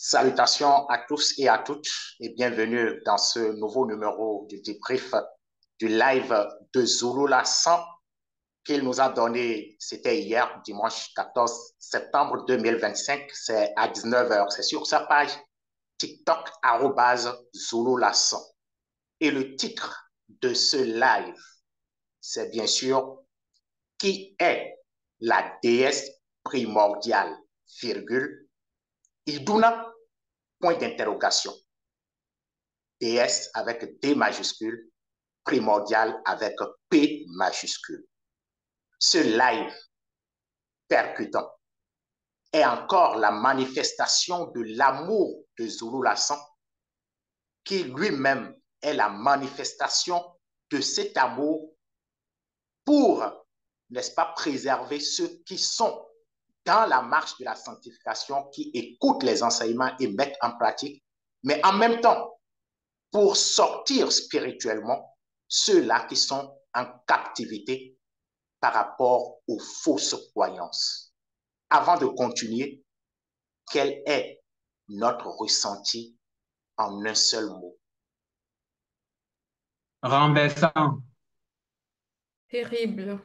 Salutations à tous et à toutes et bienvenue dans ce nouveau numéro du débrief du live de Zulu la 100 qu'il nous a donné, c'était hier, dimanche 14 septembre 2025, c'est à 19h, c'est sur sa page TikTok, Zulu la 100. Et le titre de ce live, c'est bien sûr qui est la déesse primordiale, virgule, Iduna, point d'interrogation. DS avec D majuscule, primordial avec P majuscule. Ce live percutant est encore la manifestation de l'amour de Zulu Lassan, qui lui-même est la manifestation de cet amour pour, n'est-ce pas, préserver ceux qui sont dans la marche de la sanctification, qui écoutent les enseignements et mettent en pratique, mais en même temps, pour sortir spirituellement ceux-là qui sont en captivité par rapport aux fausses croyances. Avant de continuer, quel est notre ressenti en un seul mot? Renversant. Terrible.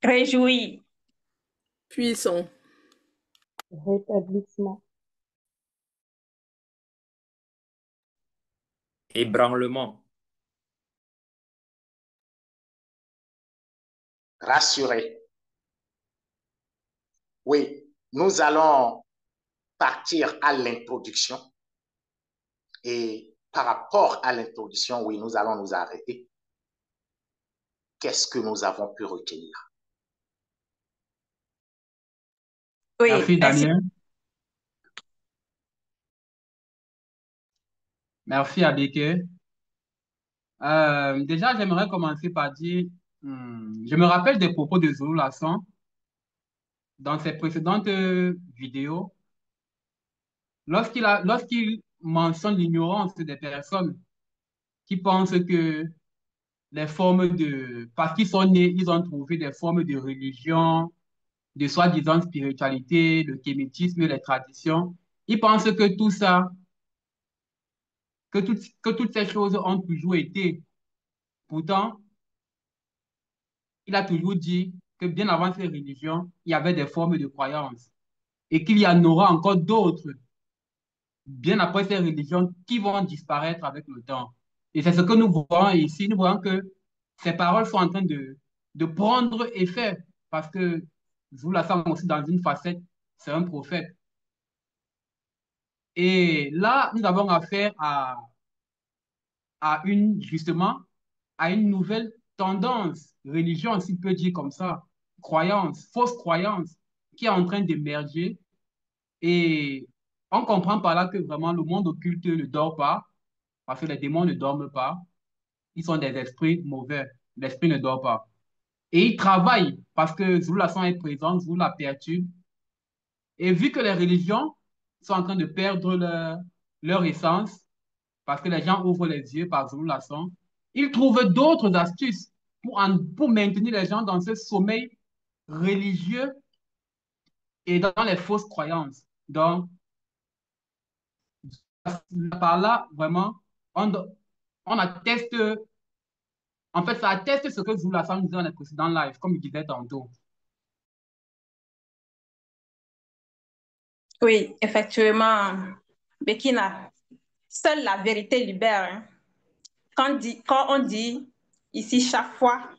Réjoui. Puissant. Rétablissement. Ébranlement. Rassuré. Oui, nous allons partir à l'introduction. Et par rapport à l'introduction, oui, nous allons nous arrêter. Qu'est-ce que nous avons pu retenir? Oui, Merci, Daniel. Merci, Abike. Déjà, j'aimerais commencer par dire, je me rappelle des propos de Zulu Lassan dans ses précédentes vidéos, lorsqu'il mentionne l'ignorance des personnes qui pensent que les formes parce qu'ils sont nés, ils ont trouvé des formes de religion, de soi-disant spiritualité, le kémétisme, les traditions. Ils pensent que tout ça, que toutes ces choses ont toujours été. Pourtant, il a toujours dit que bien avant ces religions, il y avait des formes de croyances et qu'il y en aura encore d'autres, bien après ces religions, qui vont disparaître avec le temps. Et c'est ce que nous voyons ici. Nous voyons que ces paroles sont en train de prendre effet parce que vous la savez aussi dans une facette, c'est un prophète. Et là, nous avons affaire justement, à une nouvelle tendance, religion, si on peut dire comme ça, croyance, fausse croyance, qui est en train d'émerger. Et on comprend par là que vraiment le monde occulte ne dort pas, parce que les démons ne dorment pas. Ils sont des esprits mauvais. L'esprit ne dort pas. Et ils travaillent parce que Zulu la sang est présente, Zulu la perturbe. Et vu que les religions sont en train de perdre leur essence, parce que les gens ouvrent les yeux par Zulu la sang, ils trouvent d'autres astuces pour maintenir les gens dans ce sommeil religieux et dans les fausses croyances. Donc, par là, vraiment, on, on atteste, en fait, ça atteste ce que Zulu la sang disait dans les précédents lives, comme il disait tantôt. Oui, effectivement, Bekina, seule la vérité libère. Hein. Quand on dit ici chaque fois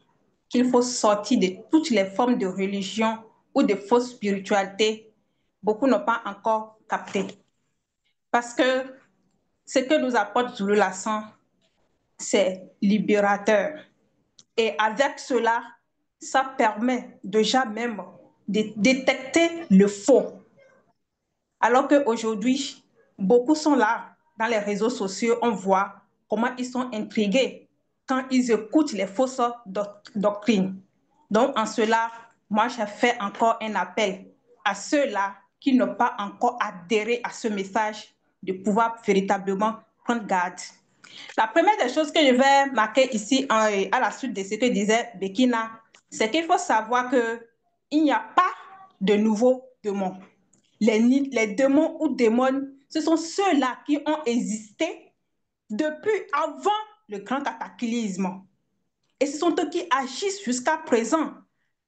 qu'il faut sortir de toutes les formes de religion ou de fausse spiritualité, beaucoup n'ont pas encore capté. Parce que ce que nous apporte Zulu Lassan, c'est libérateur. Et avec cela, ça permet déjà même de détecter le faux. Alors qu'aujourd'hui, beaucoup sont là, dans les réseaux sociaux, on voit comment ils sont intrigués quand ils écoutent les fausses doctrines. Donc, en cela, moi, je fais encore un appel à ceux-là qui n'ont pas encore adhéré à ce message de pouvoir véritablement prendre garde. La première des choses que je vais marquer ici à la suite de ce que disait Bekina, c'est qu'il faut savoir qu'il n'y a pas de nouveaux démons. Les démons ou démons, ce sont ceux-là qui ont existé depuis avant le grand cataclysme. Et ce sont eux qui agissent jusqu'à présent.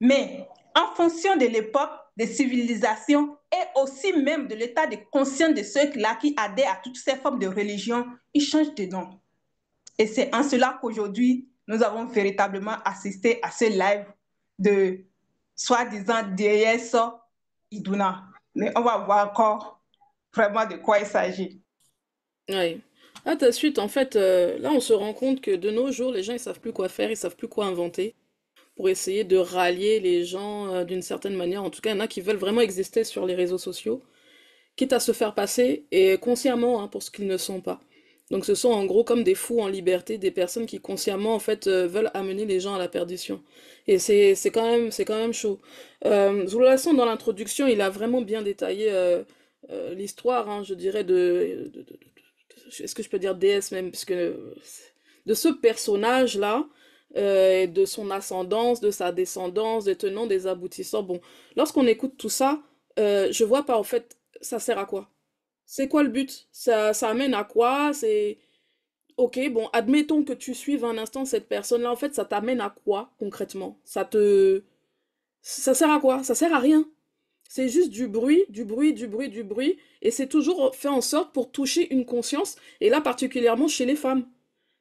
Mais en fonction de l'époque, des civilisations et aussi même de l'état de conscience de ceux-là qui adhèrent à toutes ces formes de religion, ils changent de nom. Et c'est en cela qu'aujourd'hui, nous avons véritablement assisté à ce live de soi-disant déesse Iduna. Mais on va voir encore vraiment de quoi il s'agit. Oui. À ta suite, en fait, là, on se rend compte que de nos jours, les gens, ils savent plus quoi faire, ils savent plus quoi inventer pour essayer de rallier les gens d'une certaine manière. En tout cas, il y en a qui veulent vraiment exister sur les réseaux sociaux, quitte à se faire passer, et consciemment, hein, pour ce qu'ils ne sont pas. Donc ce sont en gros comme des fous en liberté, des personnes qui consciemment en fait veulent amener les gens à la perdition. Et c'est quand même chaud. Zoulasson, dans l'introduction, il a vraiment bien détaillé l'histoire, hein, je dirais est-ce que je peux dire déesse même, parce que de ce personnage-là, de son ascendance, de sa descendance, des tenants, des aboutissants. Bon, lorsqu'on écoute tout ça, je vois pas en fait, ça sert à quoi? C'est quoi le but? Ça amène à quoi? C'est... Ok, bon, admettons que tu suives un instant cette personne-là, en fait, ça t'amène à quoi concrètement? Ça sert à quoi? Ça sert à rien. C'est juste du bruit, du bruit, du bruit, du bruit, et c'est toujours fait en sorte pour toucher une conscience, et là particulièrement chez les femmes.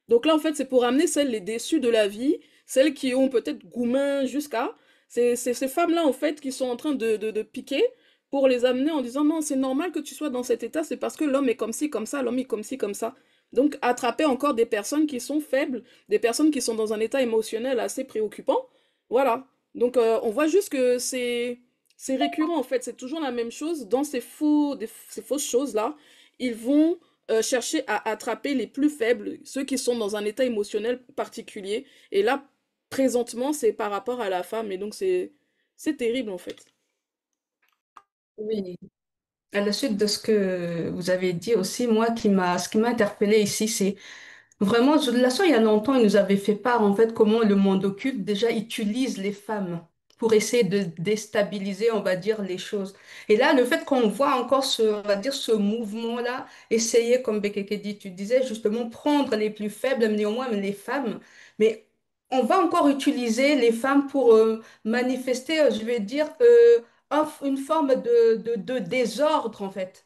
Donc là, en fait, c'est pour amener celles les déçues de la vie, celles qui ont peut-être gourmand jusqu'à... C'est ces femmes-là, en fait, qui sont en train de piquer pour les amener en disant non, c'est normal que tu sois dans cet état, c'est parce que l'homme est comme ci, comme ça, l'homme est comme ci, comme ça. Donc, attraper encore des personnes qui sont faibles, des personnes qui sont dans un état émotionnel assez préoccupant. Voilà. Donc, on voit juste que c'est récurrent, en fait. C'est toujours la même chose. Dans ces fausses choses-là, ils vont chercher à attraper les plus faibles, ceux qui sont dans un état émotionnel particulier. Et là, présentement, c'est par rapport à la femme. Et donc, c'est terrible, en fait. Oui. À la suite de ce que vous avez dit aussi, ce qui m'a interpellé ici, c'est vraiment, de la façon, il y a longtemps, il nous avait fait part, en fait, comment le monde occulte déjà utilise les femmes pour essayer de déstabiliser, on va dire, les choses. Et là, le fait qu'on voit encore on va dire, ce mouvement-là, essayer, comme Bekeke dit, tu disais, justement, prendre les plus faibles, mais néanmoins les femmes, mais on va encore utiliser les femmes pour manifester, je vais dire, une forme de désordre, en fait.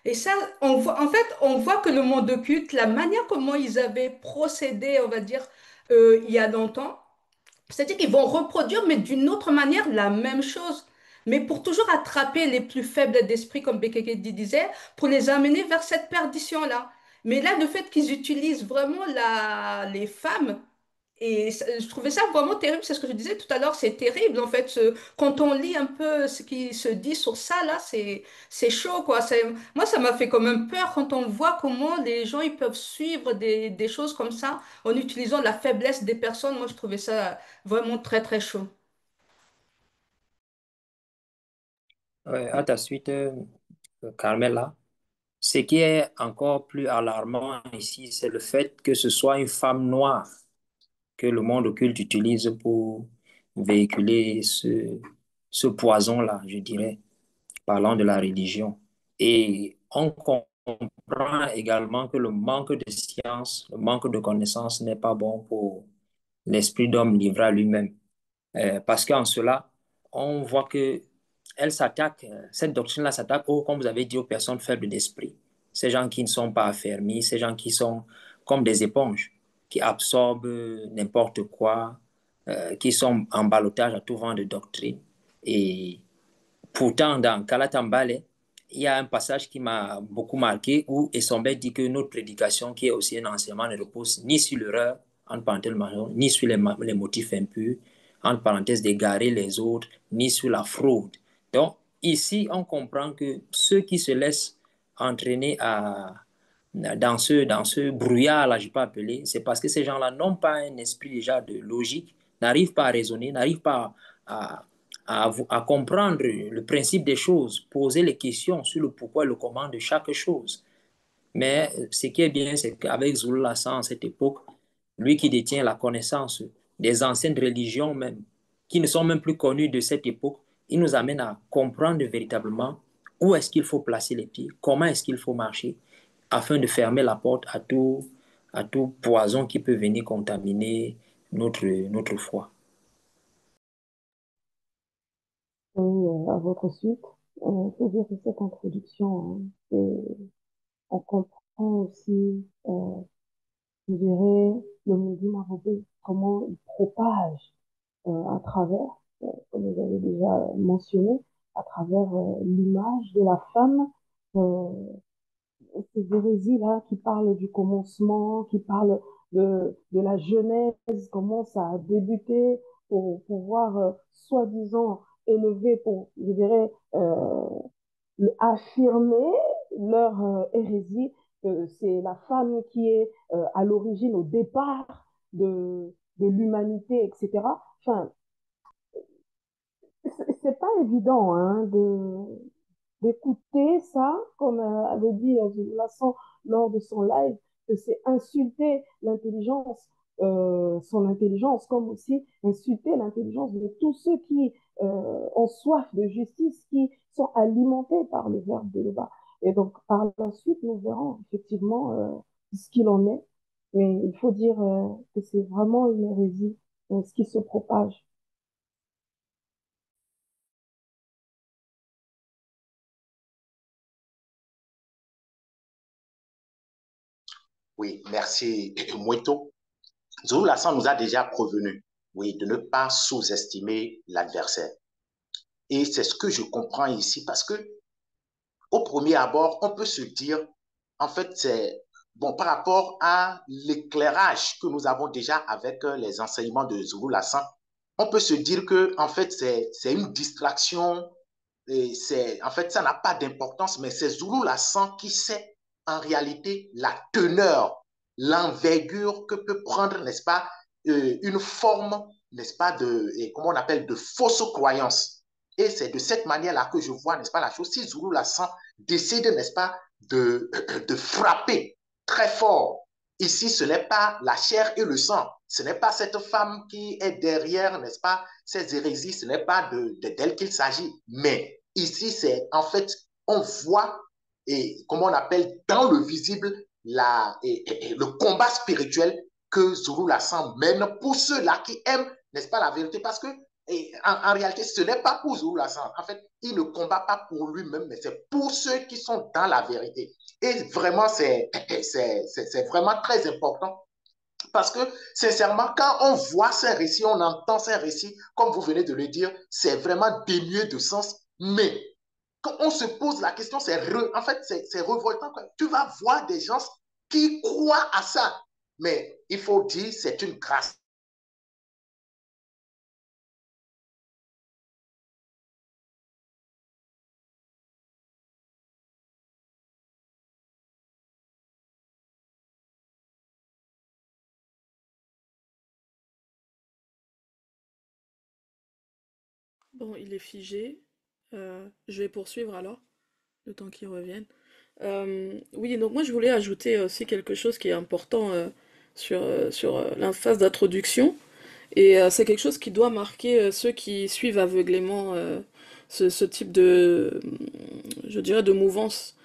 Et ça, en fait, on voit que le monde occulte, la manière comment ils avaient procédé, on va dire, il y a longtemps, c'est-à-dire qu'ils vont reproduire, mais d'une autre manière, la même chose. Mais pour toujours attraper les plus faibles d'esprit, comme Bekeke disait, pour les amener vers cette perdition-là. Mais là, le fait qu'ils utilisent vraiment les femmes, je trouvais ça vraiment terrible, c'est ce que je disais tout à l'heure, c'est terrible en fait. Quand on lit un peu ce qui se dit sur ça, là, c'est chaud quoi. Moi, ça m'a fait quand même peur quand on voit comment les gens ils peuvent suivre des choses comme ça en utilisant la faiblesse des personnes. Moi, je trouvais ça vraiment très très chaud. Ouais, à ta suite, Carmela, ce qui est encore plus alarmant ici, c'est le fait que ce soit une femme noire que le monde occulte utilise pour véhiculer ce poison-là, je dirais, parlant de la religion. Et on comprend également que le manque de science, le manque de connaissances n'est pas bon pour l'esprit d'homme livré à lui-même. Parce qu'en cela, on voit que cette doctrine-là s'attaque, comme vous avez dit, aux personnes faibles d'esprit. Ces gens qui ne sont pas affermis, ces gens qui sont comme des éponges, qui absorbent n'importe quoi, qui sont en ballottage à tout vent de doctrine. Et pourtant, dans Kalatambale, il y a un passage qui m'a beaucoup marqué où Essombe dit que notre prédication, qui est aussi un enseignement, ne repose ni sur l'erreur, entre parenthèses, ni sur les motifs impurs, entre parenthèses, d'égarer les autres, ni sur la fraude. Donc, ici, on comprend que ceux qui se laissent entraîner dans ce brouillard-là, je peux appeler, c'est parce que ces gens-là n'ont pas un esprit déjà de logique, n'arrivent pas à raisonner, n'arrivent pas à comprendre le principe des choses, poser les questions sur le pourquoi et le comment de chaque chose. Mais ce qui est bien, c'est qu'avec Zulu Lassan, à cette époque, lui qui détient la connaissance des anciennes religions même, qui ne sont même plus connues de cette époque, Il nous amène à comprendre véritablement où est-ce qu'il faut placer les pieds, comment est-ce qu'il faut marcher, afin de fermer la porte à tout poison qui peut venir contaminer notre foi. Oui, à votre suite, faut dire que cette introduction, hein, on comprend aussi, je dirais, le mouvement marocain, comment il propage à travers, comme vous avez déjà mentionné, à travers l'image de la femme, euh, ces hérésies-là qui parlent du commencement, qui parlent de la genèse, comment ça a débuté pour pouvoir, soi-disant, élever, pour, je dirais, affirmer leur hérésie, que c'est la femme qui est à l'origine, au départ de l'humanité, etc. Enfin, c'est pas évident hein, d'écouter ça, comme avait dit Vincent lors de son live, que c'est insulter l'intelligence, son intelligence, comme aussi insulter l'intelligence de tous ceux qui ont soif de justice, qui sont alimentés par le verbe de débat. Et donc, par la suite, nous verrons effectivement ce qu'il en est. Mais il faut dire que c'est vraiment une hérésie, ce qui se propage. Oui, merci, Moueto. Zulu Lassan nous a déjà prévenu, oui, de ne pas sous-estimer l'adversaire. Et c'est ce que je comprends ici parce que, au premier abord, on peut se dire, en fait, c'est bon par rapport à l'éclairage que nous avons déjà avec les enseignements de Zulu Lassan, on peut se dire que, en fait, c'est une distraction et en fait, ça n'a pas d'importance, mais c'est Zulu Lassan qui sait en réalité la teneur, l'envergure que peut prendre, n'est-ce pas, une forme, n'est-ce pas, comment on appelle, de fausse croyance. Et c'est de cette manière-là que je vois, n'est-ce pas, la chose. Si Zulu Lassan décide, n'est-ce pas, de frapper très fort, ici, ce n'est pas la chair et le sang. Ce n'est pas cette femme qui est derrière, n'est-ce pas, ces hérésies. Ce n'est pas d'elle qu'il s'agit. Mais ici, c'est en fait, on voit, et comment on appelle, dans le visible, le combat spirituel que Zulu Lassan mène pour ceux-là qui aiment, n'est-ce pas, la vérité. Parce que en réalité, ce n'est pas pour Zulu Lassan. En fait, il ne combat pas pour lui-même, mais c'est pour ceux qui sont dans la vérité. Et vraiment, c'est vraiment très important parce que, sincèrement, quand on voit ces récits, on entend ces récits, comme vous venez de le dire, c'est vraiment dénué de sens. Mais quand on se pose la question, en fait, c'est révoltant. Quoi. Tu vas voir des gens qui croient à ça. Mais il faut dire, c'est une grâce. Bon, il est figé. Je vais poursuivre alors, le temps qu'il revienne. Oui, donc moi je voulais ajouter aussi quelque chose qui est important sur la phase d'introduction. Et c'est quelque chose qui doit marquer ceux qui suivent aveuglément ce type je dirais, de mouvance.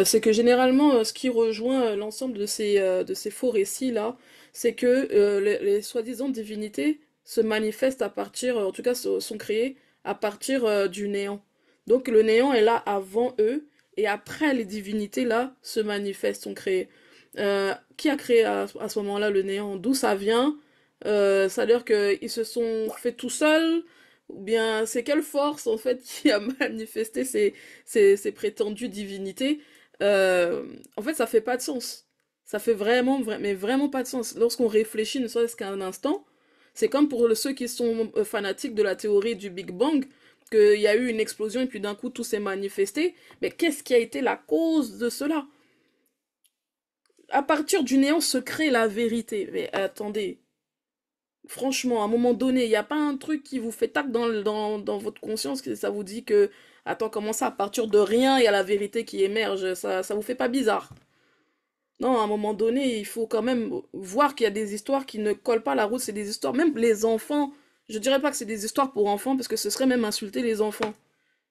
C'est que généralement, ce qui rejoint l'ensemble de ces faux récits-là, c'est que les soi-disant divinités se manifestent à partir, en tout cas sont créées à partir du néant. Donc le néant est là avant eux, et après les divinités là se manifestent, sont créées. Qui a créé à ce moment-là le néant? D'où ça vient? C'est-à-dire qu'ils se sont fait tout seuls, ou bien c'est quelle force en fait qui a manifesté ces prétendues divinités? En fait, ça fait pas de sens. Ça fait mais vraiment pas de sens. Lorsqu'on réfléchit, ne serait-ce qu'un instant, c'est comme pour ceux qui sont fanatiques de la théorie du Big Bang, qu'il y a eu une explosion et puis d'un coup tout s'est manifesté. Mais qu'est-ce qui a été la cause de cela? À partir du néant se crée la vérité. Mais attendez, franchement, à un moment donné, il n'y a pas un truc qui vous fait tac dans votre conscience, que ça vous dit que, attends, comment ça, à partir de rien, il y a la vérité qui émerge, ça vous fait pas bizarre? Non, à un moment donné, il faut quand même voir qu'il y a des histoires qui ne collent pas la route, c'est des histoires, même les enfants, Je dirais pas que c'est des histoires pour enfants, parce que ce serait même insulter les enfants.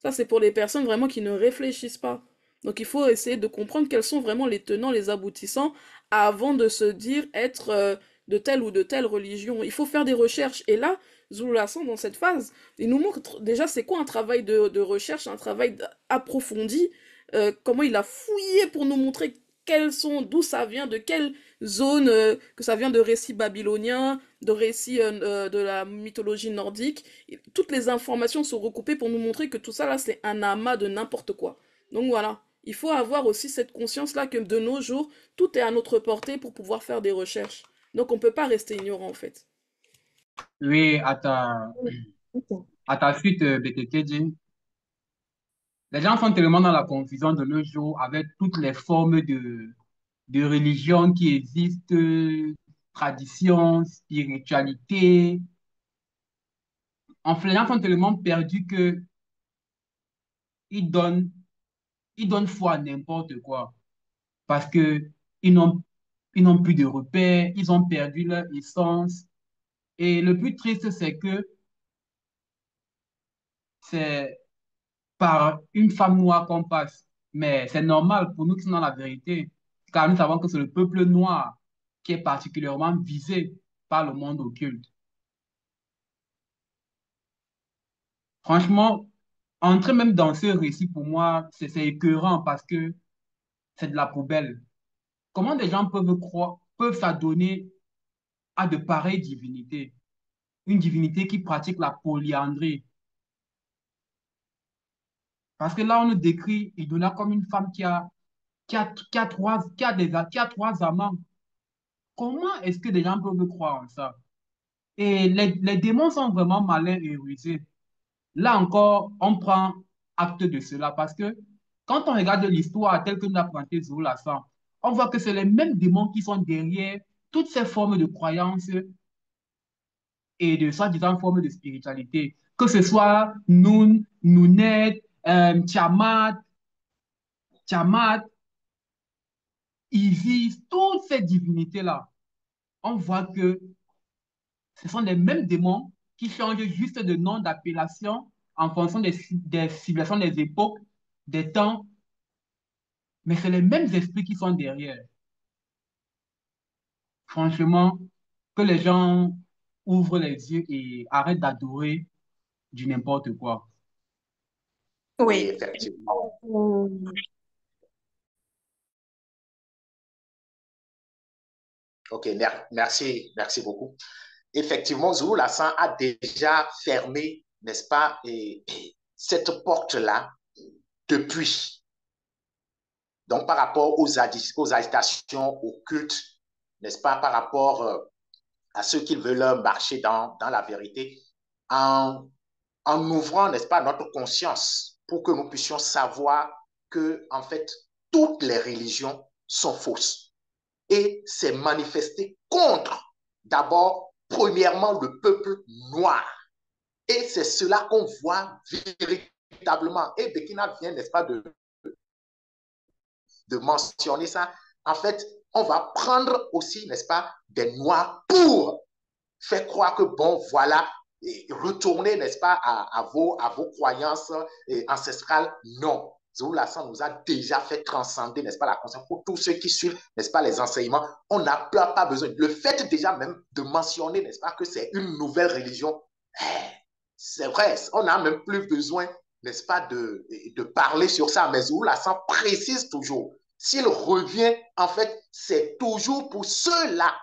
Ça, c'est pour les personnes vraiment qui ne réfléchissent pas. Donc il faut essayer de comprendre quels sont vraiment les tenants, les aboutissants, avant de se dire être de telle ou de telle religion. Il faut faire des recherches. Et là, Zululassan, dans cette phase, il nous montre déjà c'est quoi un travail de recherche, un travail approfondi, comment il a fouillé pour nous montrer quels sont, d'où ça vient, de quelle zone, que ça vient de récits babyloniens, de récits de la mythologie nordique. Toutes les informations sont recoupées pour nous montrer que tout ça là, c'est un amas de n'importe quoi. Donc voilà, il faut avoir aussi cette conscience-là que de nos jours, tout est à notre portée pour pouvoir faire des recherches. Donc on ne peut pas rester ignorant en fait. Oui, Ok. à ta suite, BTTJ, les gens sont tellement dans la confusion de nos jours avec toutes les formes de religion qui existent, traditions, spiritualité. En fait, les gens sont tellement perdus que ils donnent, ils donnent foi à n'importe quoi parce que ils n'ont, ils n'ont plus de repères, ils ont perdu leur essence. Et le plus triste, c'est que c'est par une femme noire qu'on passe. Mais c'est normal pour nous qui sommes dans la vérité, car nous savons que c'est le peuple noir qui est particulièrement visé par le monde occulte. Franchement, entrer même dans ce récit, pour moi, c'est écœurant parce que c'est de la poubelle. Comment des gens peuvent croire, peuvent s'adonner à de pareilles divinités? Une divinité qui pratique la polyandrie. Parce que là, on nous décrit Iduna comme une femme qui a trois amants. Comment est-ce que des gens peuvent croire en ça? Et les démons sont vraiment malins et rusés. Là encore, on prend acte de cela parce que quand on regarde l'histoire telle que nous l'a présentée Zoro Lassan, on voit que c'est les mêmes démons qui sont derrière toutes ces formes de croyances et de soi-disant formes de spiritualité. Que ce soit Nun, Nunet, Tiamat, Isis, toutes ces divinités-là, on voit que ce sont les mêmes démons qui changent juste de nom d'appellation en fonction des civilisations, des époques, des temps, mais c'est les mêmes esprits qui sont derrière. Franchement, que les gens ouvrent les yeux et arrêtent d'adorer du n'importe quoi. Oui, Oui, effectivement. Euh, OK, merci beaucoup. Effectivement, Zulu Lassan a déjà fermé, n'est-ce pas, cette porte-là depuis. Donc, par rapport aux agitations occultes, n'est-ce pas, par rapport à ceux qui veulent marcher dans la vérité, en, en ouvrant, n'est-ce pas, notre conscience pour que nous puissions savoir que, en fait, toutes les religions sont fausses. Et c'est manifesté contre, d'abord, premièrement, le peuple noir. Et c'est cela qu'on voit véritablement. Et Bekina vient, n'est-ce pas, de mentionner ça. En fait, on va prendre aussi, n'est-ce pas, des noirs pour faire croire que, bon, voilà, et retourner, n'est-ce pas, à vos croyances ancestrales. Non. Zulu Lassan nous a déjà fait transcender, n'est-ce pas, la conscience. Pour tous ceux qui suivent, n'est-ce pas, les enseignements, on n'a pas besoin. Le fait déjà même de mentionner, n'est-ce pas, que c'est une nouvelle religion, c'est vrai, on n'a même plus besoin, n'est-ce pas, de parler sur ça. Mais Zulu Lassan précise toujours. S'il revient, en fait, c'est toujours pour ceux-là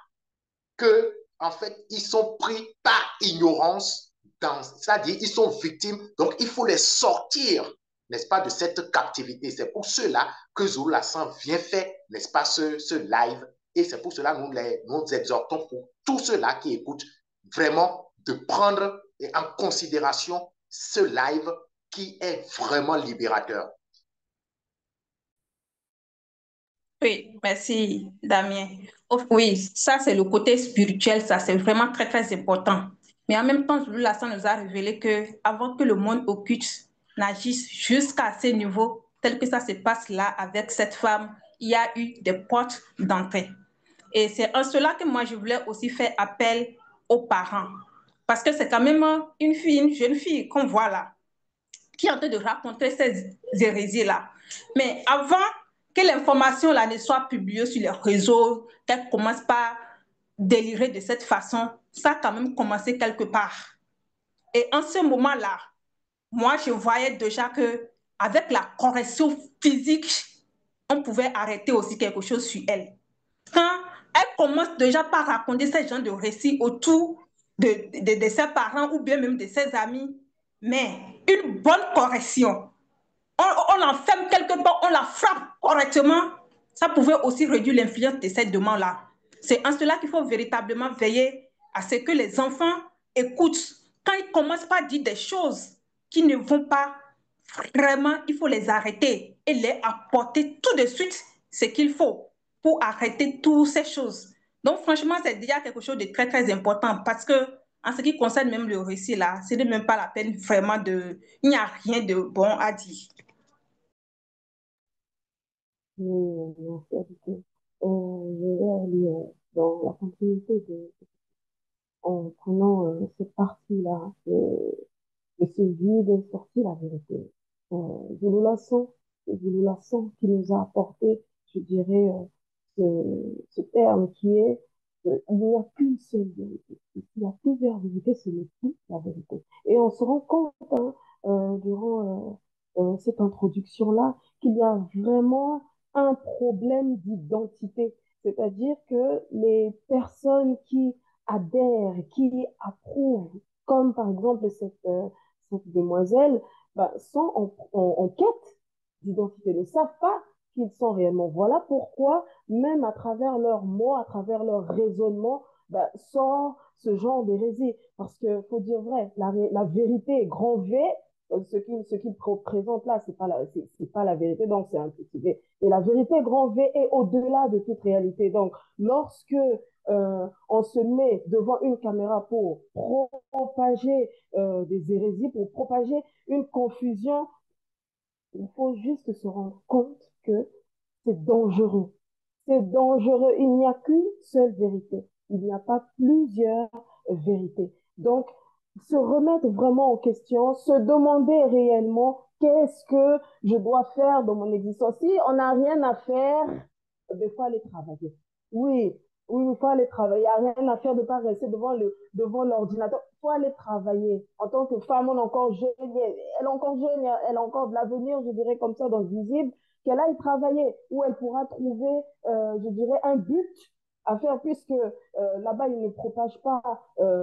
que, en fait, ils sont pris par ignorance, c'est-à-dire ils sont victimes, donc il faut les sortir, n'est-ce pas, de cette captivité. C'est pour cela que Zulu Lassan vient faire, n'est-ce pas, ce live, et c'est pour cela que nous exhortons pour tous ceux-là qui écoutent vraiment de prendre en considération ce live qui est vraiment libérateur. oui, merci Damien. Oh, oui, ça c'est le côté spirituel, ça c'est vraiment très très important. Mais en même temps, Zulu Lassan nous a révélé que avant que le monde occulte n'agisse jusqu'à ce niveau, tel que ça se passe là avec cette femme, il y a eu des portes d'entrée. Et c'est en cela que moi je voulais aussi faire appel aux parents. Parce que c'est quand même une fille, une jeune fille qu'on voit là, qui est en train de raconter ces hérésies-là. Mais avant que l'information là ne soit publiée sur les réseaux, qu'elle commence par délirer de cette façon, ça a quand même commencé quelque part. Et en ce moment-là, moi, je voyais déjà que avec la correction physique, on pouvait arrêter aussi quelque chose sur elle. Quand elle commence déjà par raconter ce genre de récits autour de ses parents ou bien même de ses amis, mais une bonne correction, on l'enferme quelque part, on la frappe correctement, ça pouvait aussi réduire l'influence de cette demande-là. C'est en cela qu'il faut véritablement veiller à ce que les enfants écoutent. Quand ils commencent par dire des choses qui ne vont pas, vraiment, il faut les arrêter et les apporter tout de suite ce qu'il faut pour arrêter toutes ces choses. Donc, franchement, c'est déjà quelque chose de très, très important parce que, en ce qui concerne même le récit, là, ce n'est même pas la peine vraiment de. Il n'y a rien de bon à dire. Mais merci à vous. Je vais aller dans la continuité en prenant cette partie-là de ce vide sorti la vérité. Je nous la sens, je nous la sens qui nous a apporté, je dirais, ce terme qui est il n'y a qu'une seule vérité. Il y a plusieurs vérités, ce n'est plus la vérité. Et on se rend compte hein, durant cette introduction-là qu'il y a vraiment un problème d'identité. C'est-à-dire que les personnes qui adhèrent, qui approuvent, comme par exemple cette demoiselle, bah, sont en quête d'identité, ne savent pas qu'ils sont réellement. Voilà pourquoi, même à travers leurs mots, à travers leurs raisonnements, bah, sort ce genre d'hérésie. Parce que faut dire vrai, la vérité, grand V, ce qu'il présente là, c'est pas la vérité, donc c'est impossible. Et la vérité, grand V, est au-delà de toute réalité. Donc, lorsque on se met devant une caméra pour propager des hérésies, pour propager une confusion, il faut juste se rendre compte que c'est dangereux. C'est dangereux. Il n'y a qu'une seule vérité. Il n'y a pas plusieurs vérités. Donc, se remettre vraiment en question, se demander réellement qu'est-ce que je dois faire dans mon existence. Si on n'a rien à faire, il faut aller travailler. Oui, oui, il faut aller travailler. Il n'y a rien à faire de ne pas rester devant l'ordinateur. Il faut aller travailler. En tant que femme, on est encore jeune, elle est encore jeune, elle a encore de l'avenir, je dirais comme ça, dans le visible, qu'elle aille travailler, où elle pourra trouver, je dirais, un but à faire, puisque là-bas, il ne propage pas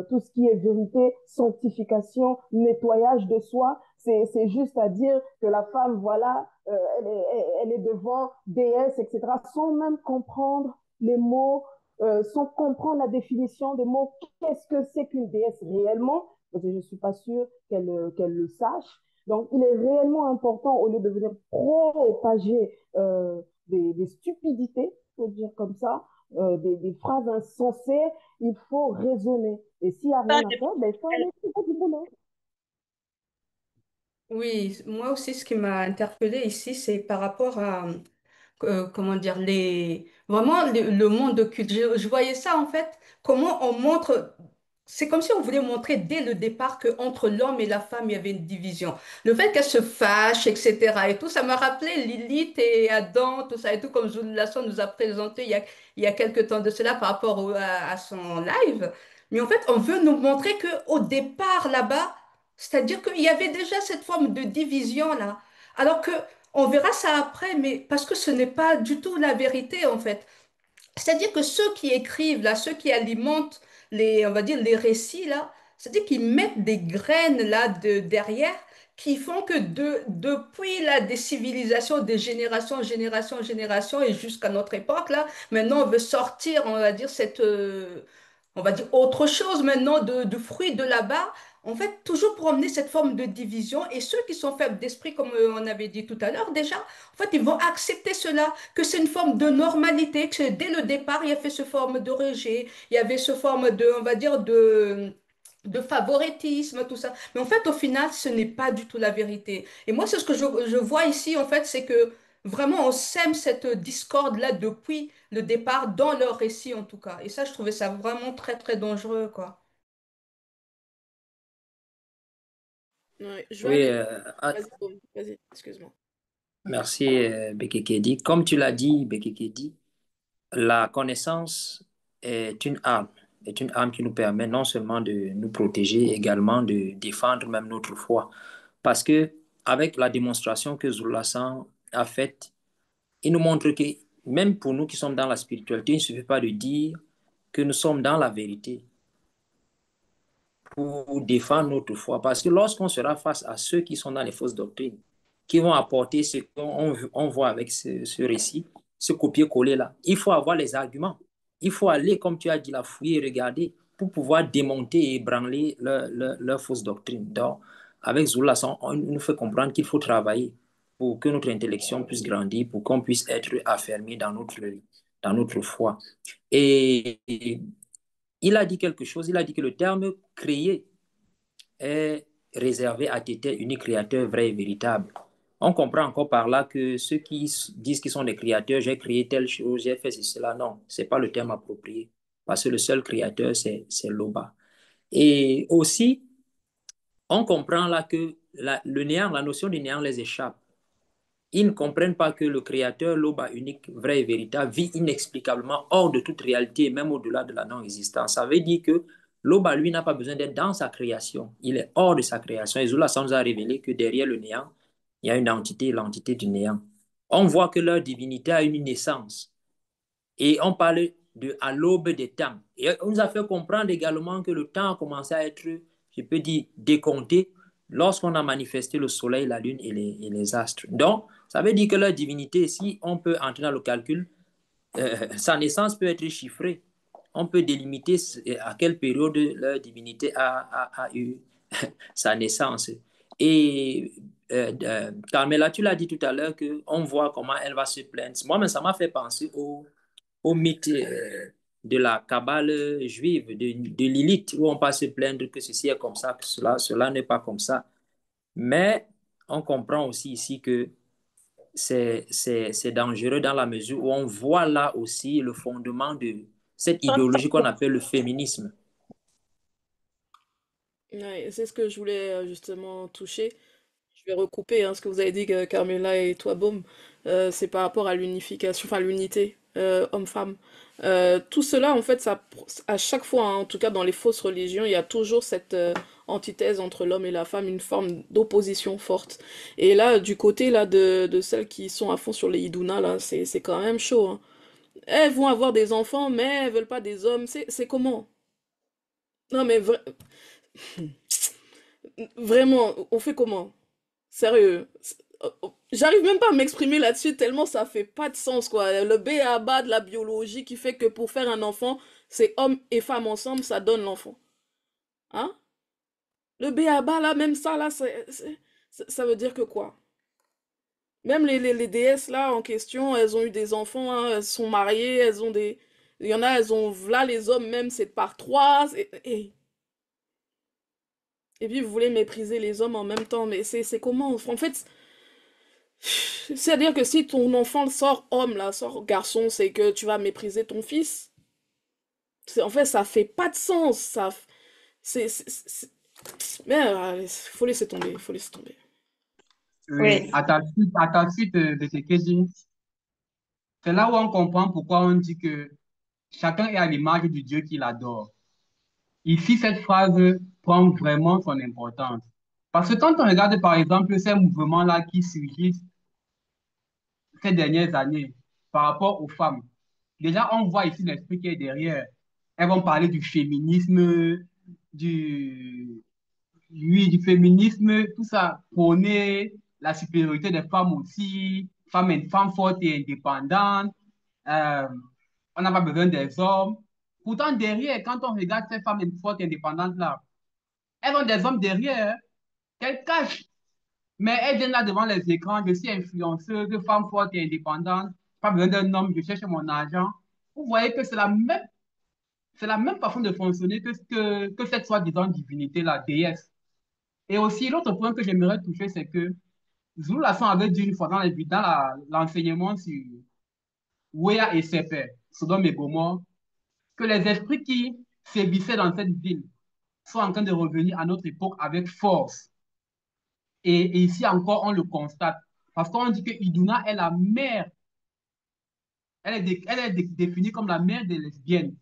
tout ce qui est vérité, sanctification, nettoyage de soi. C'est juste à dire que la femme, voilà, elle est devant déesse, etc., sans même comprendre les mots, sans comprendre la définition des mots. Qu'est-ce que c'est qu'une déesse réellement? Parce que je ne suis pas sûre qu'elle le sache. Donc, il est réellement important, au lieu de venir propager des stupidités, faut dire comme ça, des phrases insensées, il faut raisonner. Et s'il n'y a rien à faire, ben, il faut aller faire du boulot. Oui, moi aussi, ce qui m'a interpellée ici, c'est par rapport à, comment dire, vraiment le monde occulte. Je voyais ça en fait, comment on montre, c'est comme si on voulait montrer dès le départ qu'entre l'homme et la femme, il y avait une division. Le fait qu'elle se fâche, etc. et tout, ça m'a rappelé Lilith et Adam, tout ça et tout, comme Jules Lasson nous a présenté il y a quelques temps de cela par rapport à son live. Mais en fait, on veut nous montrer qu'au départ, là-bas, c'est-à-dire qu'il y avait déjà cette forme de division là. Alors que on verra ça après, mais parce que ce n'est pas du tout la vérité en fait. C'est-à-dire que ceux qui écrivent là, ceux qui alimentent on va dire les récits là, c'est-à-dire qu'ils mettent des graines là derrière qui font que depuis là des civilisations, des générations, générations, générations et jusqu'à notre époque là, maintenant on veut sortir, on va dire on va dire autre chose maintenant de fruits de là-bas. En fait, toujours pour emmener cette forme de division et ceux qui sont faibles d'esprit, comme on avait dit tout à l'heure déjà, en fait, ils vont accepter cela, que c'est une forme de normalité, que dès le départ, il y avait ce forme de rejet, il y avait ce forme de, on va dire, de favoritisme, tout ça. Mais en fait, au final, ce n'est pas du tout la vérité. Et moi, c'est ce que je vois ici, en fait, c'est que vraiment, on sème cette discorde-là depuis le départ, dans leur récit en tout cas. Et ça, je trouvais ça vraiment très, très dangereux, quoi. Ouais, je vais Oui, aller. Vas-y, Paul, vas-y, excuse-moi. merci Bekekedi. Comme tu l'as dit, Bekekedi, la connaissance est une arme qui nous permet non seulement de nous protéger, également de défendre même notre foi. Parce que avec la démonstration que Zulasan a faite, il nous montre que même pour nous qui sommes dans la spiritualité, il ne suffit pas de dire que nous sommes dans la vérité pour défendre notre foi. Parce que lorsqu'on sera face à ceux qui sont dans les fausses doctrines, qui vont apporter ce qu'on voit avec ce récit, ce copier-coller-là, il faut avoir les arguments. Il faut aller, comme tu as dit, la fouiller et regarder pour pouvoir démonter et ébranler leur fausse doctrine. Donc, avec Zoula, on nous fait comprendre qu'il faut travailler pour que notre intellection puisse grandir, pour qu'on puisse être affermi dans notre foi. Et il a dit quelque chose, il a dit que le terme créé est réservé à Tété, unique créateur vrai et véritable. On comprend encore par là que ceux qui disent qu'ils sont des créateurs, j'ai créé telle chose, j'ai fait cela, non, ce n'est pas le terme approprié. Parce que le seul créateur, c'est Loba. Et aussi, on comprend là que le néant, la notion du néant les échappe. Ils ne comprennent pas que le créateur, l'Oba unique, vrai et véritable, vit inexplicablement hors de toute réalité, même au-delà de la non-existence. Ça veut dire que l'Oba, lui, n'a pas besoin d'être dans sa création. Il est hors de sa création. Et Zula nous a révélé que derrière le néant, il y a une entité, l'entité du néant. On voit que leur divinité a une naissance. Et on parle de à l'aube des temps. Et on nous a fait comprendre également que le temps a commencé à être, je peux dire, décompté lorsqu'on a manifesté le soleil, la lune et les astres. Donc, ça veut dire que leur divinité, si on peut entrer dans le calcul, sa naissance peut être chiffrée. On peut délimiter à quelle période leur divinité a eu sa naissance. Et Carmela, tu l'as dit tout à l'heure qu'on voit comment elle va se plaindre. Moi, ça m'a fait penser au mythe de la Kabbale juive, de Lilith, où on peut se plaindre que ceci est comme ça, que cela n'est pas comme ça. Mais on comprend aussi ici que c'est dangereux dans la mesure où on voit là aussi le fondement de cette idéologie qu'on appelle le féminisme. Ouais, c'est ce que je voulais justement toucher. Je vais recouper ce que vous avez dit, Carmela et toi, Baume. C'est par rapport à l'unification, enfin l'unité homme-femme. Tout cela, en fait, à chaque fois, en tout cas dans les fausses religions, il y a toujours cette antithèse entre l'homme et la femme, une forme d'opposition forte. Et là, du côté là de celles qui sont à fond sur les Iduna, là, c'est quand même chaud, hein. Elles vont avoir des enfants, mais elles veulent pas des hommes. C'est comment? Non, mais vraiment, on fait comment? Sérieux. J'arrive même pas à m'exprimer là-dessus tellement ça fait pas de sens, quoi. Le B à bas de la biologie qui fait que pour faire un enfant, c'est homme et femme ensemble, ça donne l'enfant. Hein? Le B à bas là, même ça là, ça veut dire que quoi? Même les déesses là en question, elles ont eu des enfants, hein, elles sont mariées, elles ont des. Il y en a, elles ont. Là, les hommes même, c'est par trois. Et puis vous voulez mépriser les hommes en même temps, mais c'est comment? En fait, c'est-à-dire que si ton enfant sort homme, là, sort garçon, c'est que tu vas mépriser ton fils. En fait, ça fait pas de sens. Mais faut laisser tomber, faut laisser tomber. Oui, Oui. à ta suite de ce que dit, c'est là où on comprend pourquoi on dit que chacun est à l'image du Dieu qu'il adore. Ici, cette phrase prend vraiment son importance. Parce que quand on regarde, par exemple, ces mouvements-là qui surgissent ces dernières années par rapport aux femmes, déjà, on voit ici l'esprit qui est derrière. Elles vont parler du féminisme, du, oui, du féminisme, tout ça, prôner la supériorité des femmes aussi, femmes fortes et indépendantes. Euh, on n'a pas besoin des hommes. Pourtant, derrière, quand on regarde ces femmes fortes et indépendantes-là, elles ont des hommes derrière qu'elles cachent. Mais elles viennent là devant les écrans, je suis influenceuse, femme forte et indépendante, pas besoin d'un homme, je cherche mon argent. Vous voyez que c'est la même façon de fonctionner que cette soi-disant divinité, la déesse. Et aussi, l'autre point que j'aimerais toucher, c'est que Zulu Lasson avait dit une fois l'enseignement sur Wea et Sefer, Sodome et Gomorrhe, que les esprits qui sévissaient dans cette ville sont en train de revenir à notre époque avec force. Et ici encore, on le constate. Parce qu'on dit que Iduna est la mère, définie comme la mère des lesbiennes.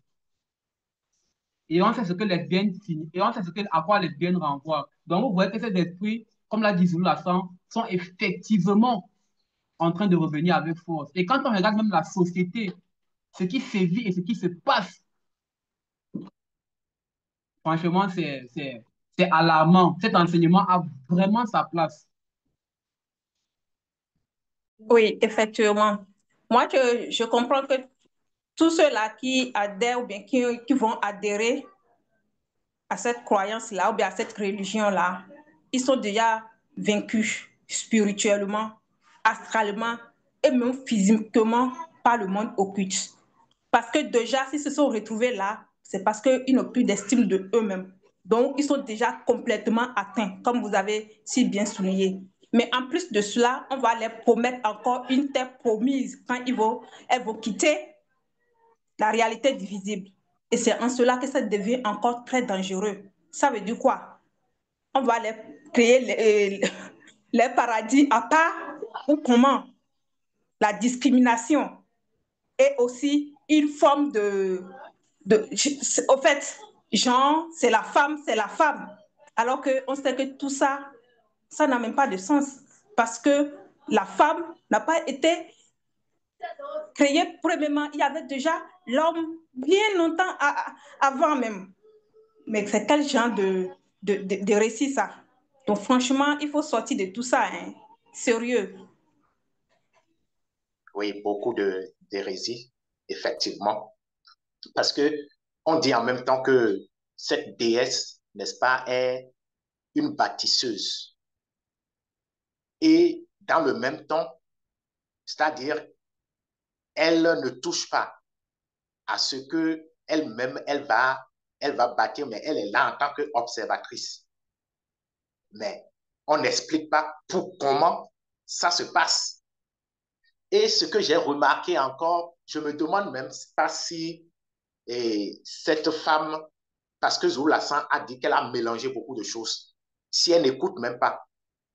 Et on sait ce que lesbienne signifie, et on sait à quoi lesbienne renvoie. Donc, vous voyez que ces esprits, comme l'a dit Zulu Lassan, sont effectivement en train de revenir avec force. Et quand on regarde même la société, ce qui sévit et ce qui se passe, franchement, c'est alarmant. Cet enseignement a vraiment sa place. Oui, effectivement. Moi, je comprends que tous ceux-là qui adhèrent ou bien qui vont adhérer à cette croyance-là ou bien à cette religion-là, ils sont déjà vaincus spirituellement, astralement et même physiquement par le monde occulte. Parce que déjà, s'ils se sont retrouvés là, c'est parce qu'ils n'ont plus d'estime de eux-mêmes. Donc, ils sont déjà complètement atteints, comme vous avez si bien souligné. Mais en plus de cela, on va leur promettre encore une terre promise quand elles vont quitter la réalité divisible. Et c'est en cela que ça devient encore très dangereux. Ça veut dire quoi? On va les créer les paradis à part ou comment? La discrimination est aussi une forme au fait, genre, c'est la femme, c'est la femme. Alors qu'on sait que tout ça, ça n'a même pas de sens. Parce que la femme n'a pas été créée premièrement. Il y avait déjà l'homme bien longtemps avant même. Mais c'est quel genre de récit ça? Donc franchement, il faut sortir de tout ça, hein. Sérieux. Oui, beaucoup d'hérésie, effectivement. Parce que on dit en même temps que cette déesse, n'est-ce pas, est une bâtisseuse. Et dans le même temps, c'est-à-dire, elle ne touche pas à ce que elle-même, elle va bâtir, mais elle est là en tant qu'observatrice. Mais on n'explique pas comment ça se passe. Et ce que j'ai remarqué encore, je me demande même pas si cette femme, parce que Zulu Lassan a dit qu'elle a mélangé beaucoup de choses, si elle n'écoute même pas,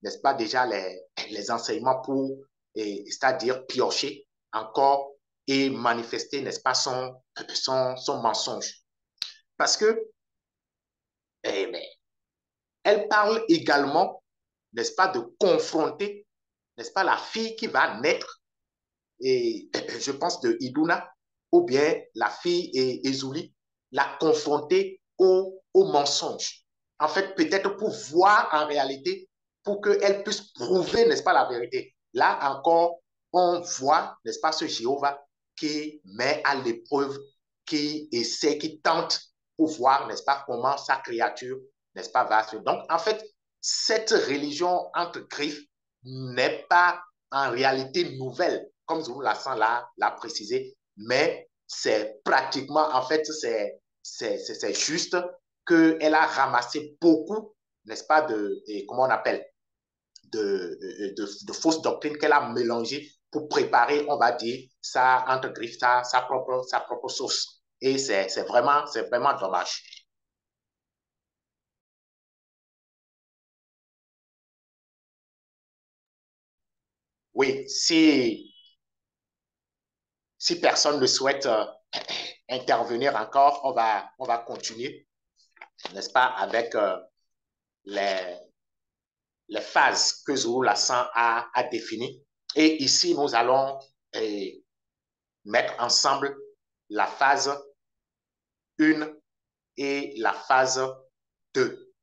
n'est-ce pas, déjà les enseignements pour, c'est-à-dire piocher encore et manifester, n'est-ce pas, son mensonge. Parce que, mais, elle parle également, n'est-ce pas, de confronter, n'est-ce pas, la fille qui va naître, et je pense de Iduna, ou bien la fille Ezuli, la confronter au mensonge. En fait, peut-être pour voir en réalité, pour qu'elle puisse prouver, n'est-ce pas, la vérité. Là encore, on voit, n'est-ce pas, ce Jéhovah qui met à l'épreuve, qui essaie, qui tente pour voir, n'est-ce pas, comment sa créature, n'est-ce pas, va se... Donc, en fait, cette religion entre griffes n'est pas en réalité nouvelle, comme Zulu Lassan l'a précisé, mais c'est pratiquement, en fait, c'est juste qu'elle a ramassé beaucoup, n'est-ce pas, comment on appelle, de fausses doctrines qu'elle a mélangées pour préparer, on va dire, ça, entre griffes, sa propre sauce. Et c'est vraiment dommage. Oui, si personne ne souhaite intervenir encore, on va continuer, n'est-ce pas, avec les, les phases que Zulu Lassan a définies. Et ici, nous allons mettre ensemble la phase 1 et la phase 2.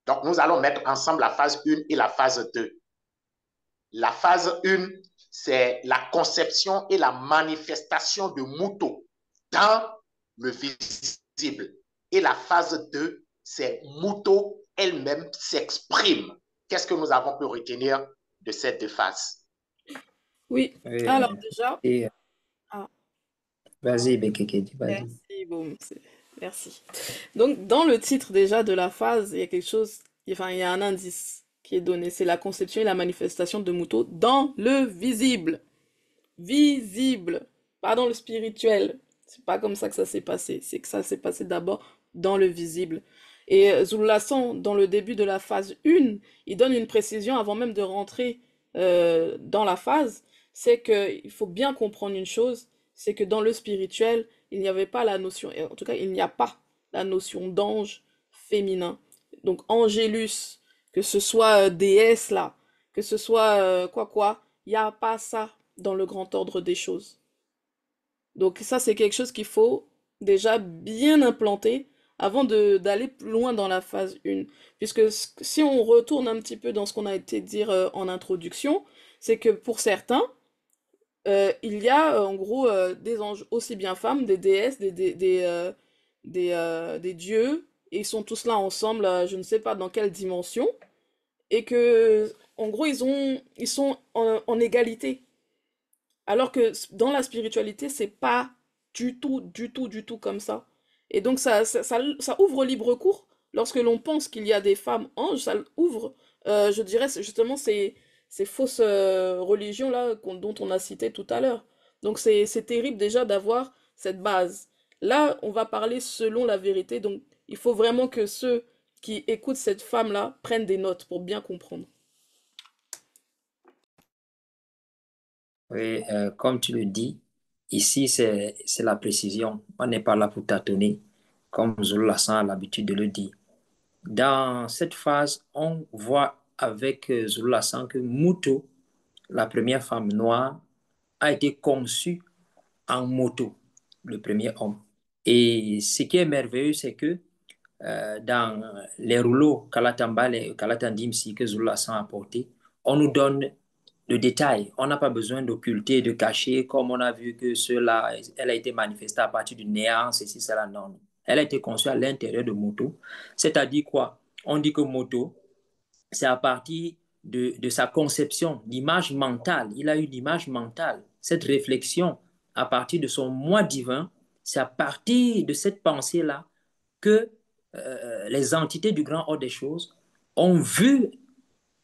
Donc, nous allons mettre ensemble la phase 1 et la phase 2. La phase 1, c'est la conception et la manifestation de Muto dans le visible. Et la phase 2, c'est Muto elle-même s'exprime. Qu'est-ce que nous avons pu retenir de ces deux phases? Oui, alors déjà... Ah. Vas-y, Bekeke, vas-y. Merci, bon, merci. Donc, dans le titre déjà de la phase, il y a quelque chose, enfin, il y a un indice qui est donné, c'est la conception et la manifestation de Muto dans le visible. Visible, pas dans le spirituel. C'est pas comme ça que ça s'est passé. C'est que ça s'est passé d'abord dans le visible. Et Zoulassan, dans le début de la phase 1, il donne une précision avant même de rentrer dans la phase, c'est qu'il faut bien comprendre une chose, c'est que dans le spirituel, il n'y avait pas la notion, et en tout cas, il n'y a pas la notion d'ange féminin. Donc, Angélus, que ce soit déesse là, que ce soit quoi, il n'y a pas ça dans le grand ordre des choses. Donc ça, c'est quelque chose qu'il faut déjà bien implanter avant d'aller plus loin dans la phase 1. Puisque si on retourne un petit peu dans ce qu'on a été dire en introduction, c'est que pour certains, il y a en gros des anges aussi bien femmes, des déesses, des dieux, et ils sont tous là ensemble, je ne sais pas dans quelle dimension, et que en gros ils sont en égalité. Alors que dans la spiritualité, c'est pas du tout comme ça. Et donc ça ouvre libre cours lorsque l'on pense qu'il y a des femmes anges, ça ouvre, je dirais, justement ces fausses religions là dont on a cité tout à l'heure. Donc c'est terrible déjà d'avoir cette base. Là, on va parler selon la vérité, donc il faut vraiment que ceux qui écoutent cette femme-là prennent des notes pour bien comprendre. Oui, comme tu le dis, ici c'est la précision. On n'est pas là pour tâtonner, comme Zulu Lassan a l'habitude de le dire. Dans cette phase, on voit avec Zulu Lassan que Muto, la première femme noire, a été conçue en moto, le premier homme. Et ce qui est merveilleux, c'est que dans les rouleaux Kalatambal et Kalatandimsi que Zulu Lassan a apportés, on nous donne le détail. On n'a pas besoin d'occulter, de cacher, comme on a vu que cela, elle a été manifestée à partir du néant, ceci, cela, non. Elle a été conçue à l'intérieur de Moto. C'est-à-dire quoi? On dit que Moto, c'est à partir de sa conception, l'image mentale. Il a eu l'image mentale, cette réflexion à partir de son moi divin. C'est à partir de cette pensée-là que les entités du grand ordre des choses ont vu,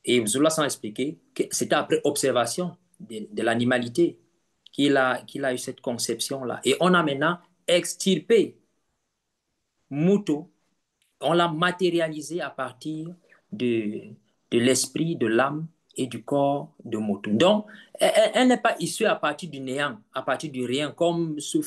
et Zola s'en expliqué, que c'était après observation de l'animalité qu'il a eu cette conception-là. Et on a maintenant extirpé Muto, on l'a matérialisé à partir de, de l'esprit, de l'âme et du corps de Muto. Donc, elle n'est pas issue à partir du néant, à partir du rien, comme ce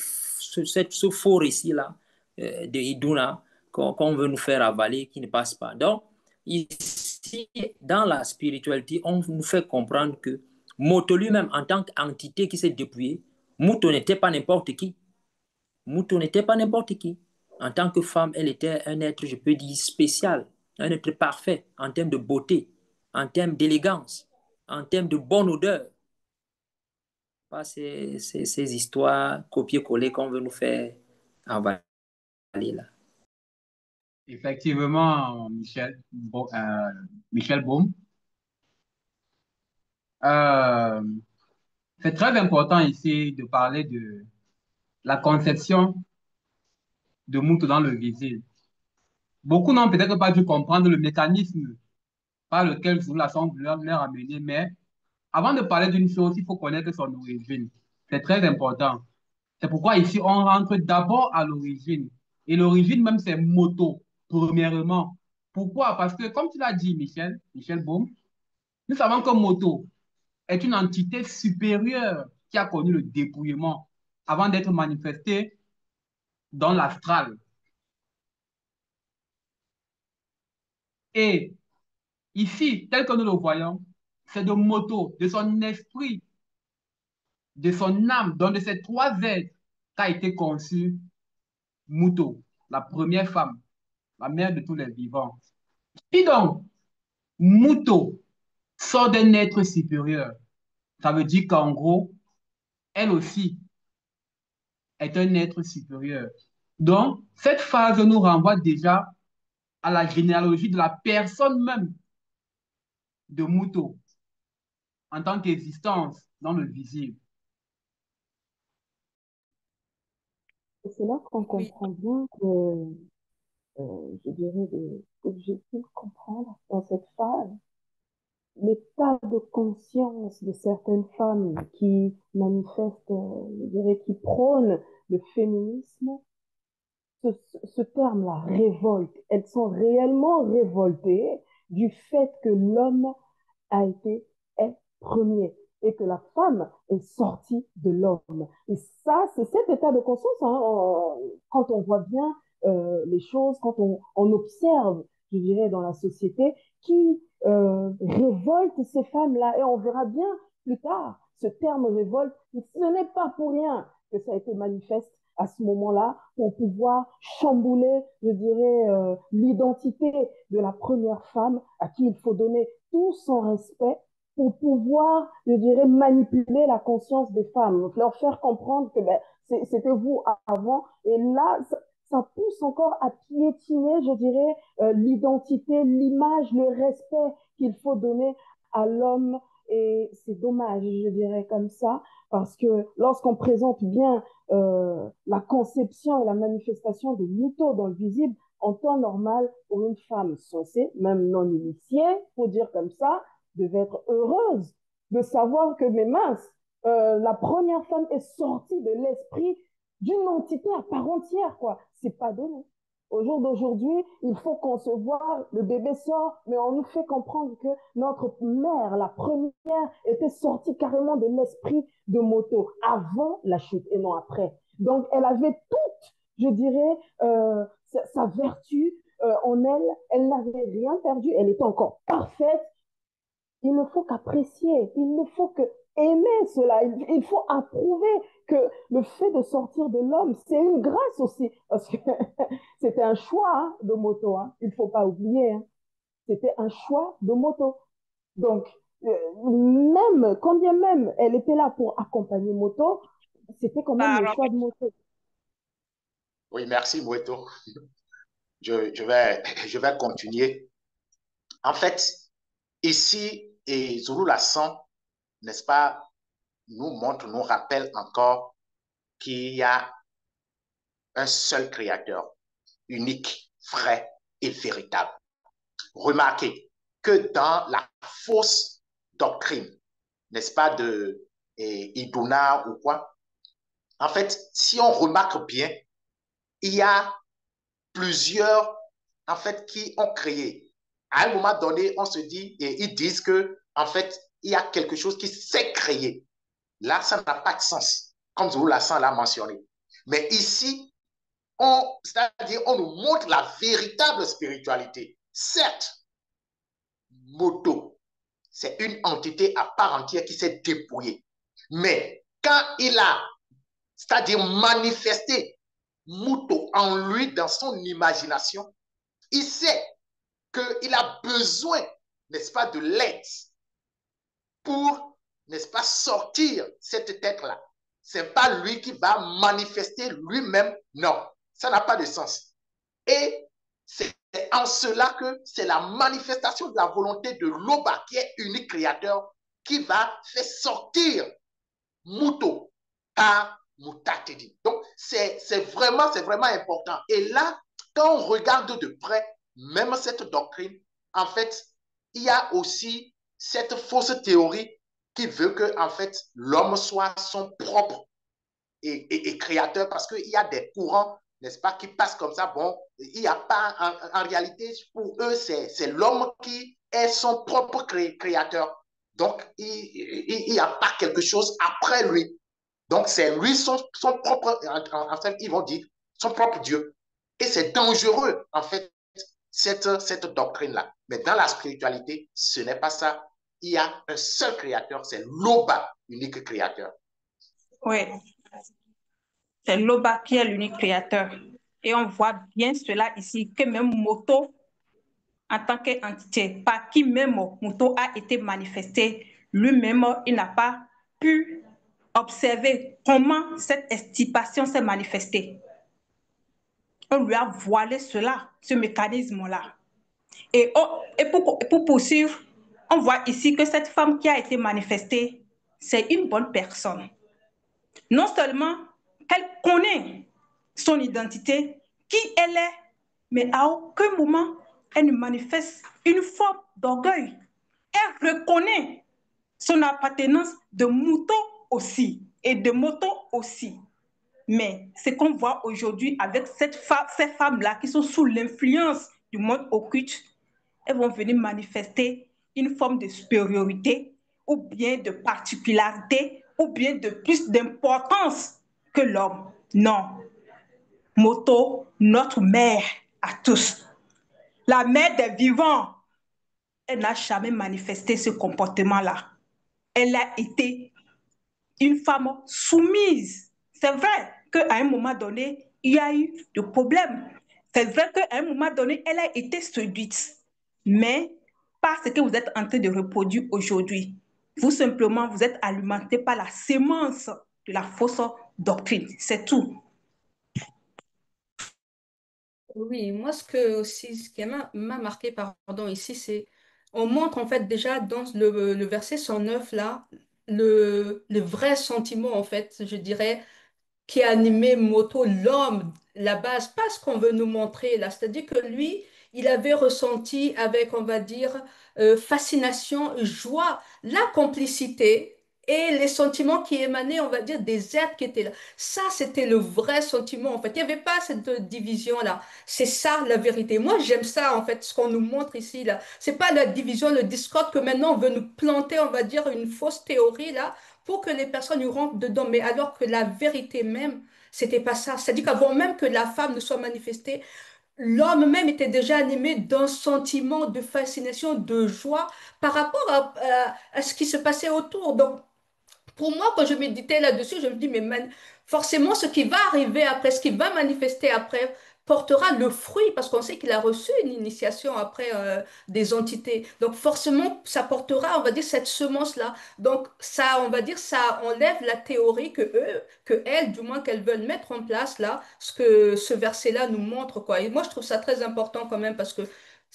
faux récit-là de Iduna qu'on veut nous faire avaler, qui ne passe pas. Donc, ici, dans la spiritualité, on nous fait comprendre que Moto lui-même, en tant qu'entité qui s'est dépouillée, Muto n'était pas n'importe qui. Muto n'était pas n'importe qui. En tant que femme, elle était un être, je peux dire, spécial, un être parfait en termes de beauté, en termes d'élégance, en termes de bonne odeur. Pas ces histoires copier-coller qu'on veut nous faire avaler là. Effectivement, Michel Baume, euh, c'est très important ici de parler de la conception de Moutou dans le visible. Beaucoup n'ont peut-être pas dû comprendre le mécanisme par lequel Zoula semble leur amener, mais avant de parler d'une chose, il faut connaître son origine. C'est très important. C'est pourquoi ici, on rentre d'abord à l'origine. Et l'origine même, c'est moto, premièrement. Pourquoi? Parce que, comme tu l'as dit, Michel Baum, nous savons que moto est une entité supérieure qui a connu le dépouillement avant d'être manifestée dans l'astral. Et ici, tel que nous le voyons, c'est de moto, de son esprit, de son âme, donc de ces trois êtres qu'a été conçue Muto, la première femme, la mère de tous les vivants. Et donc, Muto sort d'un être supérieur. Ça veut dire qu'en gros, elle aussi est un être supérieur. Donc, cette phase nous renvoie déjà à la généalogie de la personne même de Muto en tant qu'existence dans le visible. Et c'est là qu'on Oui, comprend bien que, je dirais, que j'ai pu comprendre dans cette phase, l'état de conscience de certaines femmes qui manifestent, je dirais, qui prônent le féminisme, ce terme-là, révolte, elles sont réellement révoltées du fait que l'homme est premier et que la femme est sortie de l'homme. Et ça, c'est cet état de conscience, hein, quand on voit bien les choses, quand on observe, je dirais, dans la société, qui révolte ces femmes-là. Et on verra bien plus tard, ce terme révolte, ce n'est pas pour rien que ça a été manifeste à ce moment-là pour pouvoir chambouler, je dirais, l'identité de la première femme à qui il faut donner tout son respect pour pouvoir, je dirais, manipuler la conscience des femmes, donc leur faire comprendre que ben, c'était vous avant. Et là, ça pousse encore à piétiner, je dirais, l'identité, l'image, le respect qu'il faut donner à l'homme. Et c'est dommage, je dirais comme ça, parce que lorsqu'on présente bien la conception et la manifestation de Muto dans le visible, en temps normal, pour une femme censée, même non initiée, faut dire comme ça, devait être heureuse de savoir que, mes minces, la première femme est sortie de l'esprit d'une entité à part entière, quoi. C'est pas donné. Au jour d'aujourd'hui, il faut concevoir, le bébé sort, mais on nous fait comprendre que notre mère, la première, était sortie carrément de l'esprit de Moto avant la chute et non après. Donc, elle avait toute, je dirais, sa vertu en elle. Elle n'avait rien perdu. Elle était encore parfaite. Il ne faut qu'apprécier, il ne faut que aimer cela, il faut approuver que le fait de sortir de l'homme, c'est une grâce aussi, parce que c'était un choix hein, de Moto, hein. Il ne faut pas oublier, hein. C'était un choix de Moto. Donc, même, quand bien même elle était là pour accompagner Moto, c'était quand même le choix de Moto. Oui, merci, Moueto. Je vais continuer. En fait, ici, et Zulu Lassan, n'est-ce pas, nous montre, nous rappelle encore qu'il y a un seul créateur, unique, vrai et véritable. Remarquez que dans la fausse doctrine, n'est-ce pas, de Iduna ou quoi, en fait, si on remarque bien, il y a plusieurs, en fait, qui ont créé. À un moment donné, on se dit, et ils disent que, en fait, il y a quelque chose qui s'est créé. Là, ça n'a pas de sens, comme Zulu Lassan l'a mentionné. Mais ici, c'est-à-dire, on nous montre la véritable spiritualité. Certes, Moto, c'est une entité à part entière qui s'est dépouillée. Mais quand il a, c'est-à-dire manifesté Muto en lui, dans son imagination, il sait qu'il a besoin, n'est-ce pas, de l'aide pour, n'est-ce pas, sortir cette tête-là. Ce n'est pas lui qui va manifester lui-même. Non, ça n'a pas de sens. Et c'est en cela que c'est la manifestation de la volonté de Loba, qui est unique créateur, qui va faire sortir Muto par Mutatedi. Donc, c'est vraiment important. Et là, quand on regarde de près, même cette doctrine, en fait, il y a aussi cette fausse théorie qui veut que, en fait, l'homme soit son propre et créateur, parce qu'il y a des courants, n'est-ce pas, qui passent comme ça. Bon, il n'y a pas, en réalité, pour eux, c'est l'homme qui est son propre créateur. Donc, il n'y a pas quelque chose après lui. Donc, c'est lui son propre, en fait, ils vont dire, son propre Dieu. Et c'est dangereux, en fait, cette doctrine-là. Mais dans la spiritualité, ce n'est pas ça. Il y a un seul créateur, c'est l'Oba, unique créateur. Oui, c'est Loba qui est l'unique créateur. Et on voit bien cela ici, que même Moto, en tant qu'entité, par qui même Moto a été manifesté, lui-même, il n'a pas pu observer comment cette extirpation s'est manifestée. On lui a voilé cela, ce mécanisme-là. Et pour poursuivre, on voit ici que cette femme qui a été manifestée, c'est une bonne personne. Non seulement qu'elle connaît son identité, qui elle est, mais à aucun moment elle ne manifeste une forme d'orgueil. Elle reconnaît son appartenance de Muto aussi et de Moto aussi. Mais ce qu'on voit aujourd'hui avec ces femmes-là qui sont sous l'influence du monde occulte, elles vont venir manifester une forme de supériorité ou bien de particularité ou bien de plus d'importance que l'homme. Non. Moto, notre mère à tous, la mère des vivants, elle n'a jamais manifesté ce comportement-là. Elle a été une femme soumise. C'est vrai qu'à un moment donné, il y a eu des problèmes. C'est vrai qu'à un moment donné, elle a été séduite. Mais par ce que vous êtes en train de reproduire aujourd'hui, vous simplement, vous êtes alimenté par la sémence de la fausse doctrine. C'est tout. Oui, moi, ce qui m'a marqué, pardon, ici, c'est, on montre en fait déjà dans le verset 109 là, le vrai sentiment, en fait, je dirais, qui a animé Moto, l'homme, la base, pas ce qu'on veut nous montrer là. C'est-à-dire que lui, il avait ressenti avec, on va dire, fascination, joie, la complicité et les sentiments qui émanaient, on va dire, des êtres qui étaient là. Ça, c'était le vrai sentiment, en fait. Il n'y avait pas cette division-là. C'est ça, la vérité. Moi, j'aime ça, en fait, ce qu'on nous montre ici, là. C'est pas la division, le discorde que maintenant on veut nous planter, on va dire, une fausse théorie, là, pour que les personnes y rentrent dedans. Mais alors que la vérité même, c'était pas ça. C'est-à-dire qu'avant même que la femme ne soit manifestée, l'homme même était déjà animé d'un sentiment de fascination, de joie par rapport à ce qui se passait autour. Donc, pour moi, quand je méditais là-dessus, je me dis, mais forcément, ce qui va arriver après, ce qui va manifester après, portera le fruit, parce qu'on sait qu'il a reçu une initiation après des entités. Donc, forcément, ça portera, on va dire, cette semence-là. Donc, ça, on va dire, ça enlève la théorie que elles, du moins, qu'elles veulent mettre en place là, ce que ce verset-là nous montre, quoi. Et moi, je trouve ça très important quand même, parce que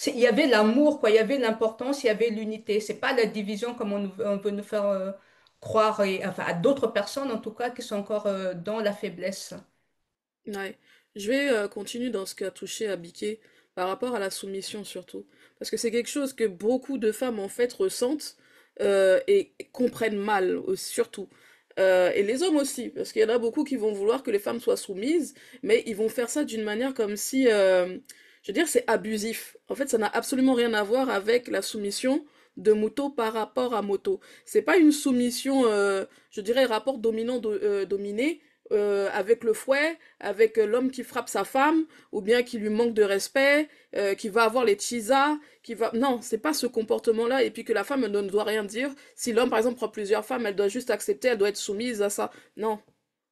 il y avait l'amour, quoi, il y avait l'importance, il y avait l'unité. C'est pas la division comme on veut nous faire croire enfin, à d'autres personnes en tout cas qui sont encore dans la faiblesse. Ouais. Je vais continuer dans ce qui a touché à Biquet par rapport à la soumission surtout. Parce que c'est quelque chose que beaucoup de femmes en fait ressentent et comprennent mal surtout. Et les hommes aussi, parce qu'il y en a beaucoup qui vont vouloir que les femmes soient soumises, mais ils vont faire ça d'une manière comme si, je veux dire, c'est abusif. En fait, ça n'a absolument rien à voir avec la soumission de moto par rapport à moto. C'est pas une soumission, je dirais, rapport dominant-dominé, avec le fouet, avec l'homme qui frappe sa femme, ou bien qui lui manque de respect, qui va avoir les chisas, qui va... Non, c'est pas ce comportement-là, et puis que la femme ne doit rien dire. Si l'homme, par exemple, prend plusieurs femmes, elle doit juste accepter, elle doit être soumise à ça. Non.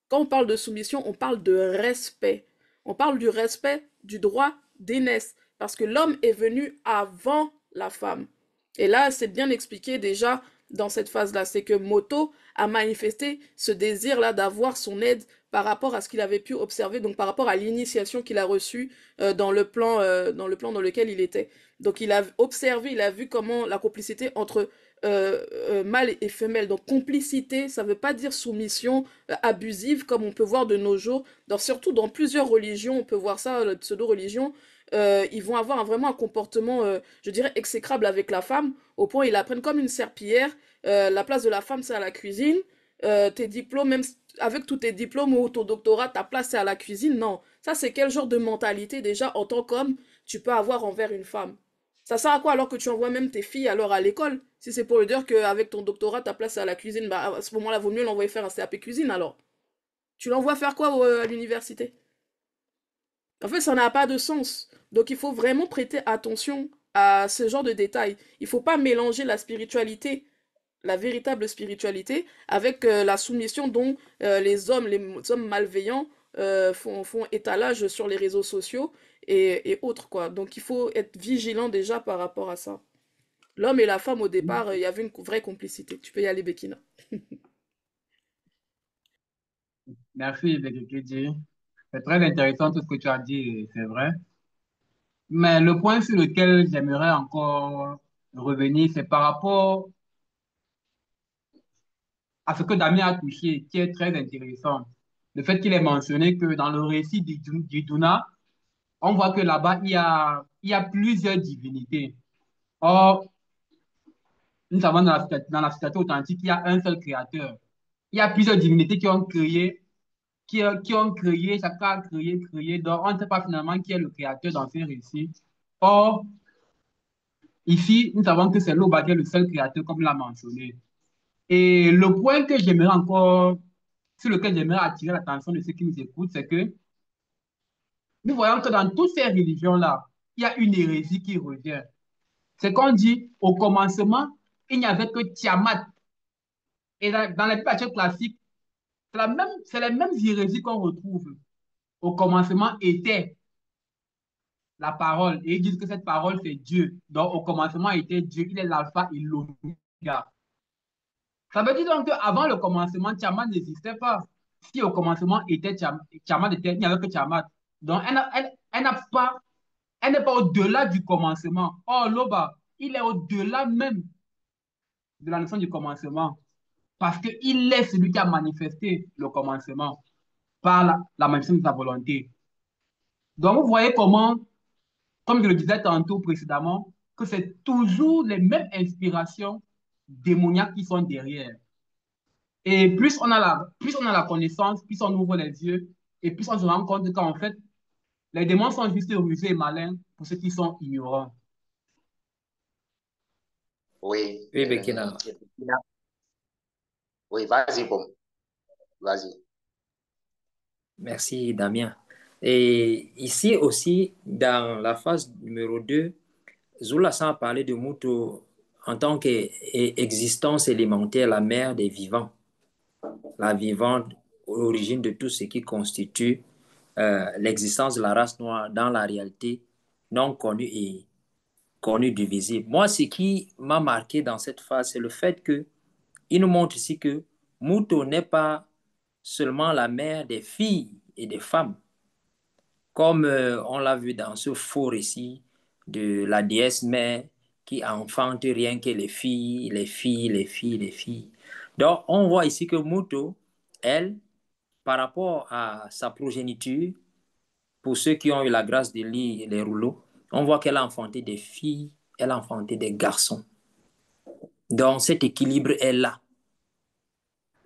Quand on parle de soumission, on parle de respect. On parle du respect du droit d'aînesse, parce que l'homme est venu avant la femme. Et là, c'est bien expliqué déjà dans cette phase-là, c'est que Moto a manifesté ce désir-là d'avoir son aide par rapport à ce qu'il avait pu observer, donc par rapport à l'initiation qu'il a reçue dans le plan dans lequel il était. Donc il a observé, il a vu comment la complicité entre mâle et femelle. Donc complicité, ça ne veut pas dire soumission abusive comme on peut voir de nos jours. Surtout dans plusieurs religions, on peut voir ça, la pseudo-religion, ils vont avoir vraiment un comportement, je dirais, exécrable avec la femme, au point où ils la prennent comme une serpillière. La place de la femme, c'est à la cuisine. Tes diplômes, même avec tous tes diplômes ou ton doctorat, ta place, c'est à la cuisine. Non. Ça, c'est quel genre de mentalité, déjà, en tant qu'homme, tu peux avoir envers une femme? Ça sert à quoi alors que tu envoies même tes filles alors à l'école? Si c'est pour lui dire qu'avec ton doctorat, ta place, c'est à la cuisine, bah à ce moment-là, vaut mieux l'envoyer faire un CAP cuisine alors. Tu l'envoies faire quoi à l'université? En fait, ça n'a pas de sens. Donc, il faut vraiment prêter attention à ce genre de détails. Il ne faut pas mélanger la spiritualité, la véritable spiritualité, avec la soumission dont les hommes malveillants font étalage sur les réseaux sociaux et autres, quoi. Donc, il faut être vigilant déjà par rapport à ça. L'homme et la femme, au départ, il y avait une vraie complicité. Tu peux y aller, Bekina. Merci, Bekekedi. C'est très intéressant tout ce que tu as dit, c'est vrai. Mais le point sur lequel j'aimerais encore revenir, c'est par rapport à ce que Damien a touché, qui est très intéressant. Le fait qu'il ait mentionné que dans le récit du Duna, on voit que là-bas, il y a plusieurs divinités. Or, nous savons dans la société authentique, il y a un seul créateur. Il y a plusieurs divinités qui ont créé qui ont créé, chacun a créé. Donc, on ne sait pas finalement qui est le créateur dans ces récits. Or, ici, nous savons que c'est Loba qui est le seul créateur, comme l'a mentionné. Et le point que j'aimerais encore, sur lequel j'aimerais attirer l'attention de ceux qui nous écoutent, c'est que nous voyons que dans toutes ces religions-là, il y a une hérésie qui revient. C'est qu'on dit, au commencement, il n'y avait que Tiamat. Et dans les pâtures classiques, c'est les mêmes hérésies qu'on retrouve. Au commencement était la parole. Et ils disent que cette parole, c'est Dieu. Donc, au commencement était Dieu. Il est l'alpha et l'oméga. Ça veut dire donc qu'avant le commencement, Tiamat n'existait pas. Si au commencement était Tiamat était, il n'y avait que Tiamat. Donc, elle n'est pas au-delà du commencement. Or, Loba, il est au-delà même de la notion du commencement. Parce qu'il est celui qui a manifesté le commencement par la manifestation de sa volonté. Donc, vous voyez comment, comme je le disais tantôt précédemment, que c'est toujours les mêmes inspirations démoniaques qui sont derrière. Et plus on a la connaissance, plus on ouvre les yeux, et plus on se rend compte qu'en fait, les démons sont juste rusés et malins pour ceux qui sont ignorants. Oui, Oui, Bekina. oui, vas-y, bon, vas-y. Merci, Damien. Et ici aussi, dans la phase numéro 2, Zulasan a parlé de Muto en tant qu'existence élémentaire, la mère des vivants, la vivante, origine de tout ce qui constitue l'existence de la race noire dans la réalité non connue et connue du visible. Moi, ce qui m'a marqué dans cette phase, c'est le fait que il nous montre ici que Muto n'est pas seulement la mère des filles et des femmes, comme on l'a vu dans ce faux récit de la déesse mère qui enfante rien que les filles, les filles, les filles, les filles. Donc, on voit ici que Muto, elle, par rapport à sa progéniture, pour ceux qui ont eu la grâce de lire les rouleaux, on voit qu'elle a enfanté des filles, elle a enfanté des garçons. Donc, cet équilibre est là.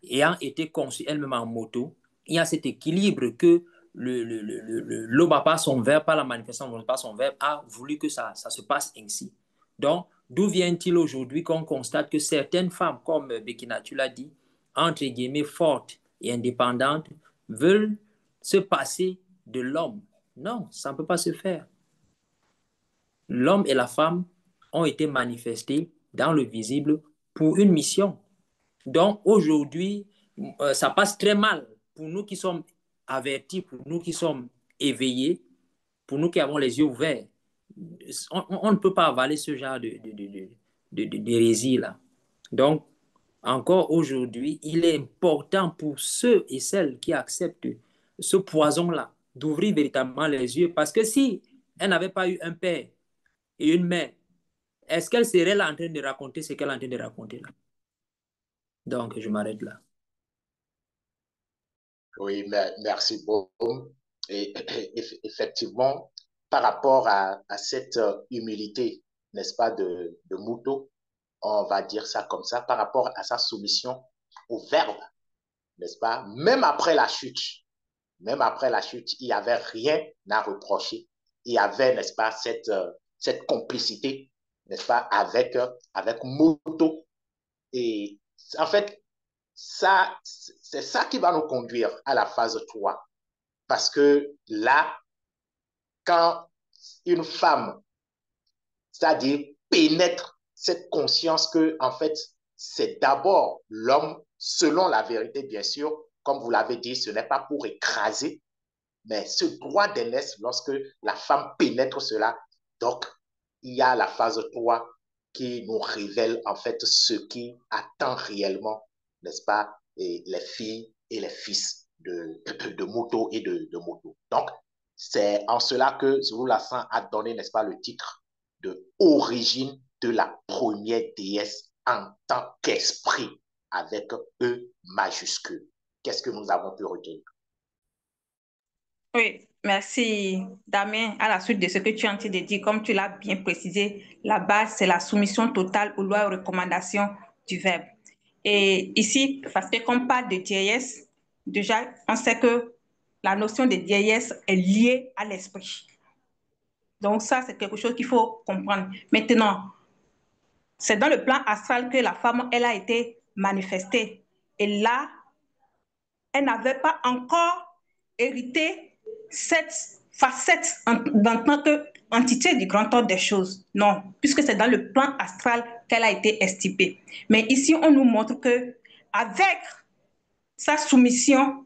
Ayant été conçue elle-même en moto, il y a cet équilibre que l'Oba, par son verbe, par la manifestation, par son verbe, a voulu que ça se passe ainsi. Donc, d'où vient-il aujourd'hui qu'on constate que certaines femmes, comme Bekina, tu l'as dit, entre guillemets, fortes et indépendantes, veulent se passer de l'homme? Non, ça ne peut pas se faire. L'homme et la femme ont été manifestés dans le visible pour une mission. Donc aujourd'hui, ça passe très mal pour nous qui sommes avertis, pour nous qui sommes éveillés, pour nous qui avons les yeux ouverts. On ne peut pas avaler ce genre d'hérésie-là. Donc, encore aujourd'hui, il est important pour ceux et celles qui acceptent ce poison-là d'ouvrir véritablement les yeux. Parce que si elle n'avait pas eu un père et une mère, est-ce qu'elle serait là en train de raconter ce qu'elle est en train de raconter là? Donc, je m'arrête là. Oui, merci beaucoup. Et effectivement, par rapport à cette humilité, n'est-ce pas, de Muto, on va dire ça comme ça, par rapport à sa soumission au verbe, n'est-ce pas, même après la chute, il n'y avait rien à reprocher. Il y avait, n'est-ce pas, cette complicité, n'est-ce pas, avec Muto. Et en fait, c'est ça qui va nous conduire à la phase 3. Parce que là, quand une femme, c'est-à-dire pénètre cette conscience que, en fait, c'est d'abord l'homme, selon la vérité, bien sûr, comme vous l'avez dit, ce n'est pas pour écraser, mais ce droit d'aînesse, lorsque la femme pénètre cela, donc il y a la phase 3 qui nous révèle en fait ce qui attend réellement, n'est-ce pas, et les filles et les fils de Muto et de Muto. Donc, c'est en cela que Zulu-Lassan a donné, n'est-ce pas, le titre de origine de la première déesse en tant qu'esprit, avec E majuscule. Qu'est-ce que nous avons pu retenir? Oui, merci Damien. À la suite de ce que tu es en train de dire, comme tu l'as bien précisé, la base, c'est la soumission totale aux lois et recommandations du verbe. Et ici, parce que qu'on parle de déesse, déjà, on sait que la notion de déesse est liée à l'esprit. Donc ça, c'est quelque chose qu'il faut comprendre. Maintenant, c'est dans le plan astral que la femme, elle a été manifestée. Et là, elle n'avait pas encore hérité cette facette en tant qu'entité du grand ordre des choses. Non, puisque c'est dans le plan astral qu'elle a été estimée. Mais ici, on nous montre que avec sa soumission,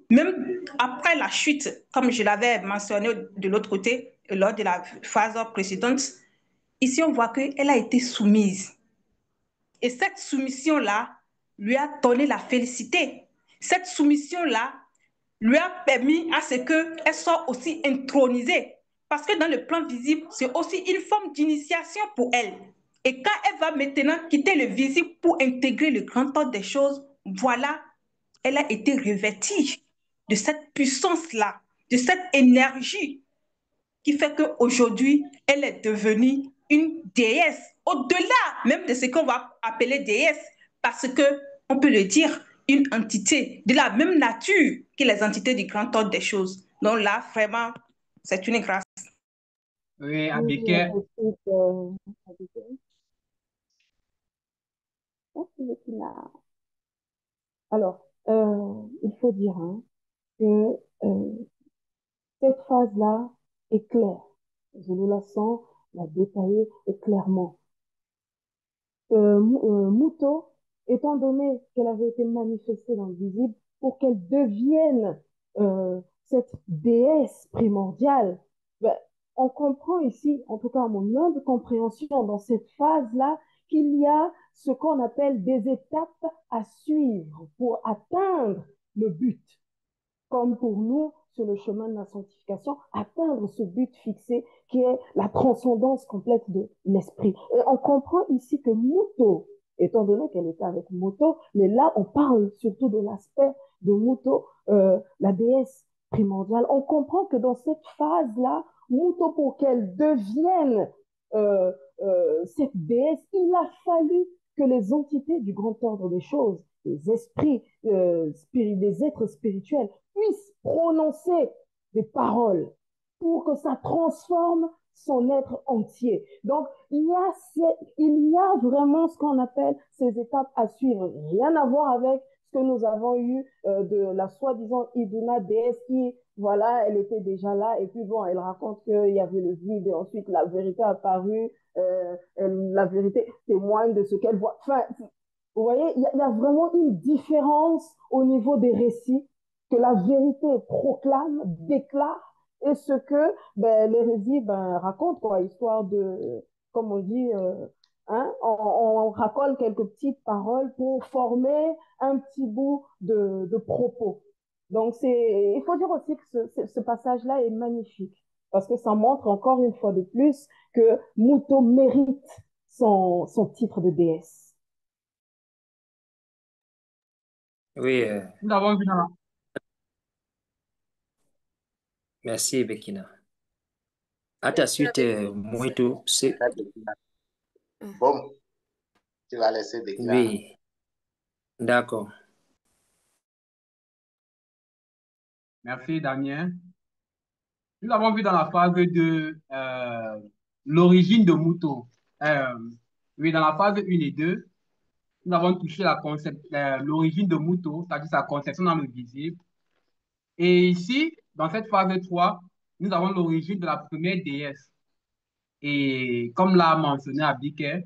même après la chute, comme je l'avais mentionné de l'autre côté, lors de la phase précédente, ici, on voit qu'elle a été soumise. Et cette soumission-là lui a donné la félicité. Cette soumission-là lui a permis à ce qu'elle soit aussi intronisée. Parce que dans le plan visible, c'est aussi une forme d'initiation pour elle. Et quand elle va maintenant quitter le visible pour intégrer le grand ordre des choses, voilà, elle a été revêtie de cette puissance-là, de cette énergie qui fait qu'aujourd'hui, elle est devenue une déesse, au-delà même de ce qu'on va appeler déesse, parce que on peut le dire, une entité de la même nature que les entités du grand ordre des choses. Donc là, vraiment, c'est une grâce. Oui, Oui, Abike. ensuite, Abigail. Merci, Bettina. Alors, il faut dire hein, que cette phase-là est claire. Je nous la sens, la détailler et clairement. Muto, étant donné qu'elle avait été manifestée dans le visible, pour qu'elle devienne cette déesse primordiale, ben, on comprend ici, en tout cas à mon humble compréhension, dans cette phase-là, qu'il y a ce qu'on appelle des étapes à suivre pour atteindre le but comme pour nous, sur le chemin de la sanctification, atteindre ce but fixé qui est la transcendance complète de l'esprit. Et on comprend ici que Muto, étant donné qu'elle était avec Moto, mais là, on parle surtout de l'aspect de Muto, la déesse primordiale. On comprend que dans cette phase-là, Muto, pour qu'elle devienne cette déesse, il a fallu que les entités du grand ordre des choses, les esprits, des êtres spirituels, puisse prononcer des paroles pour que ça transforme son être entier. Donc, il y a vraiment ce qu'on appelle ces étapes à suivre. Rien à voir avec ce que nous avons eu de la soi-disant Iduna déesse qui, voilà, elle était déjà là et puis bon, elle raconte qu'il y avait le vide et ensuite la vérité apparue, la vérité témoigne de ce qu'elle voit. Enfin, vous voyez, il y a vraiment une différence au niveau des récits que la vérité proclame, déclare, et ce que ben, l'hérésie ben, raconte, quoi, histoire de, comme on dit, hein, on racole quelques petites paroles pour former un petit bout de propos. Donc, il faut dire aussi que ce passage-là est magnifique, parce que ça montre encore une fois de plus que Muto mérite son titre de déesse. Oui, Nous avons vu dans la... merci, Bekina. À ta suite, Muito, c'est... Bon, tu vas laisser Bekina. Oui, d'accord. Merci, Damien. Nous avons vu dans la phase de l'origine de Muto. Oui, dans la phase 1 et 2, nous avons touché l'origine de Muto, c'est-à-dire sa conception dans le visible. Et ici, dans cette phase 3, nous avons l'origine de la première déesse. Et comme l'a mentionné Abike,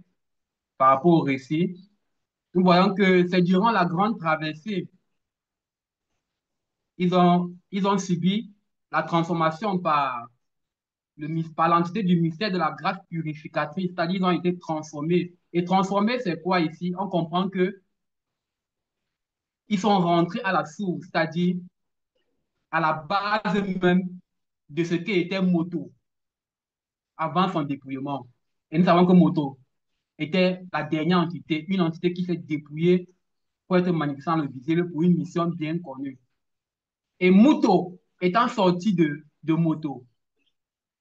par rapport au récit, nous voyons que c'est durant la grande traversée, ils ont subi la transformation par l'entité du mystère de la grâce purificatrice, c'est-à-dire ils ont été transformés. Et transformés, c'est quoi ici? On comprend que ils sont rentrés à la source, c'est-à-dire à la base même de ce qu'était Moto avant son dépouillement. Et nous savons que Moto était la dernière entité, une entité qui s'est dépouillée pour être manifestée dans le visible pour une mission bien connue. Et Moto étant sortie de Moto,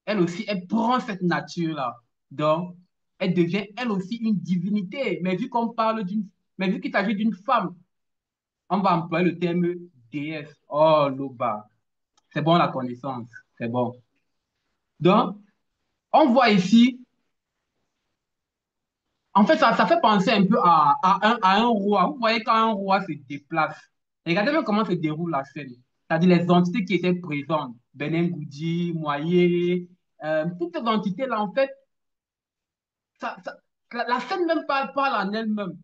elle aussi, elle prend cette nature-là. Donc, elle devient elle aussi une divinité. Mais vu qu'il s'agit d'une femme, on va employer le terme déesse. Oh, Loba. C'est bon la connaissance, c'est bon. Donc, on voit ici, en fait, ça fait penser un peu à un roi. Vous voyez quand un roi se déplace. Regardez bien comment se déroule la scène. C'est-à-dire les entités qui étaient présentes, Benin Goudji, Moyer, toutes ces entités-là, en fait, la scène même parle en elle-même.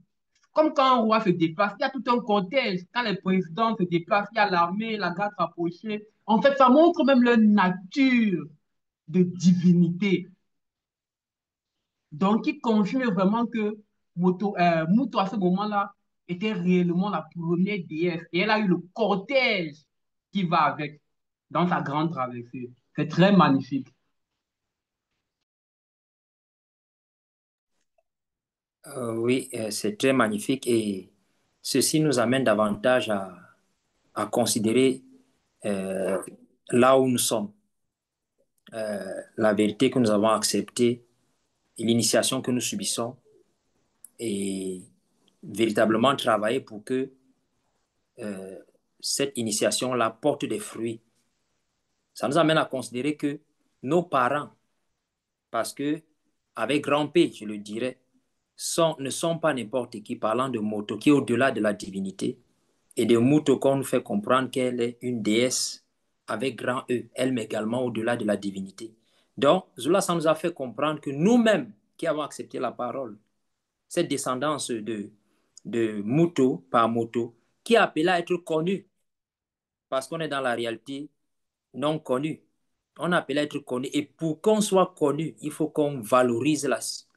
Comme quand un roi se déplace, il y a tout un cortège. Quand les présidents se déplacent, il y a l'armée, la garde rapprochée. En fait, ça montre même leur nature de divinité. Donc, il confirme vraiment que Muto, à ce moment-là, était réellement la première déesse. Et elle a eu le cortège qui va avec dans sa grande traversée. C'est très magnifique. Oui, c'est très magnifique et ceci nous amène davantage à considérer euh, là où nous sommes, la vérité que nous avons acceptée, et l'initiation que nous subissons et véritablement travailler pour que euh, cette initiation-là porte des fruits. Ça nous amène à considérer que nos parents, parce que avec grand P, je le dirais, ne sont pas n'importe qui, parlant de Moto, qui est au-delà de la divinité, et de Muto qu'on nous fait comprendre qu'elle est une déesse avec grand E, elle mais également au-delà de la divinité. Donc, Zula, ça nous a fait comprendre que nous-mêmes, qui avons accepté la parole, cette descendance de Muto par Moto, qui est appelée à être connue, parce qu'on est dans la réalité non connue. On appelle à être connu. Et pour qu'on soit connu, il faut qu'on valorise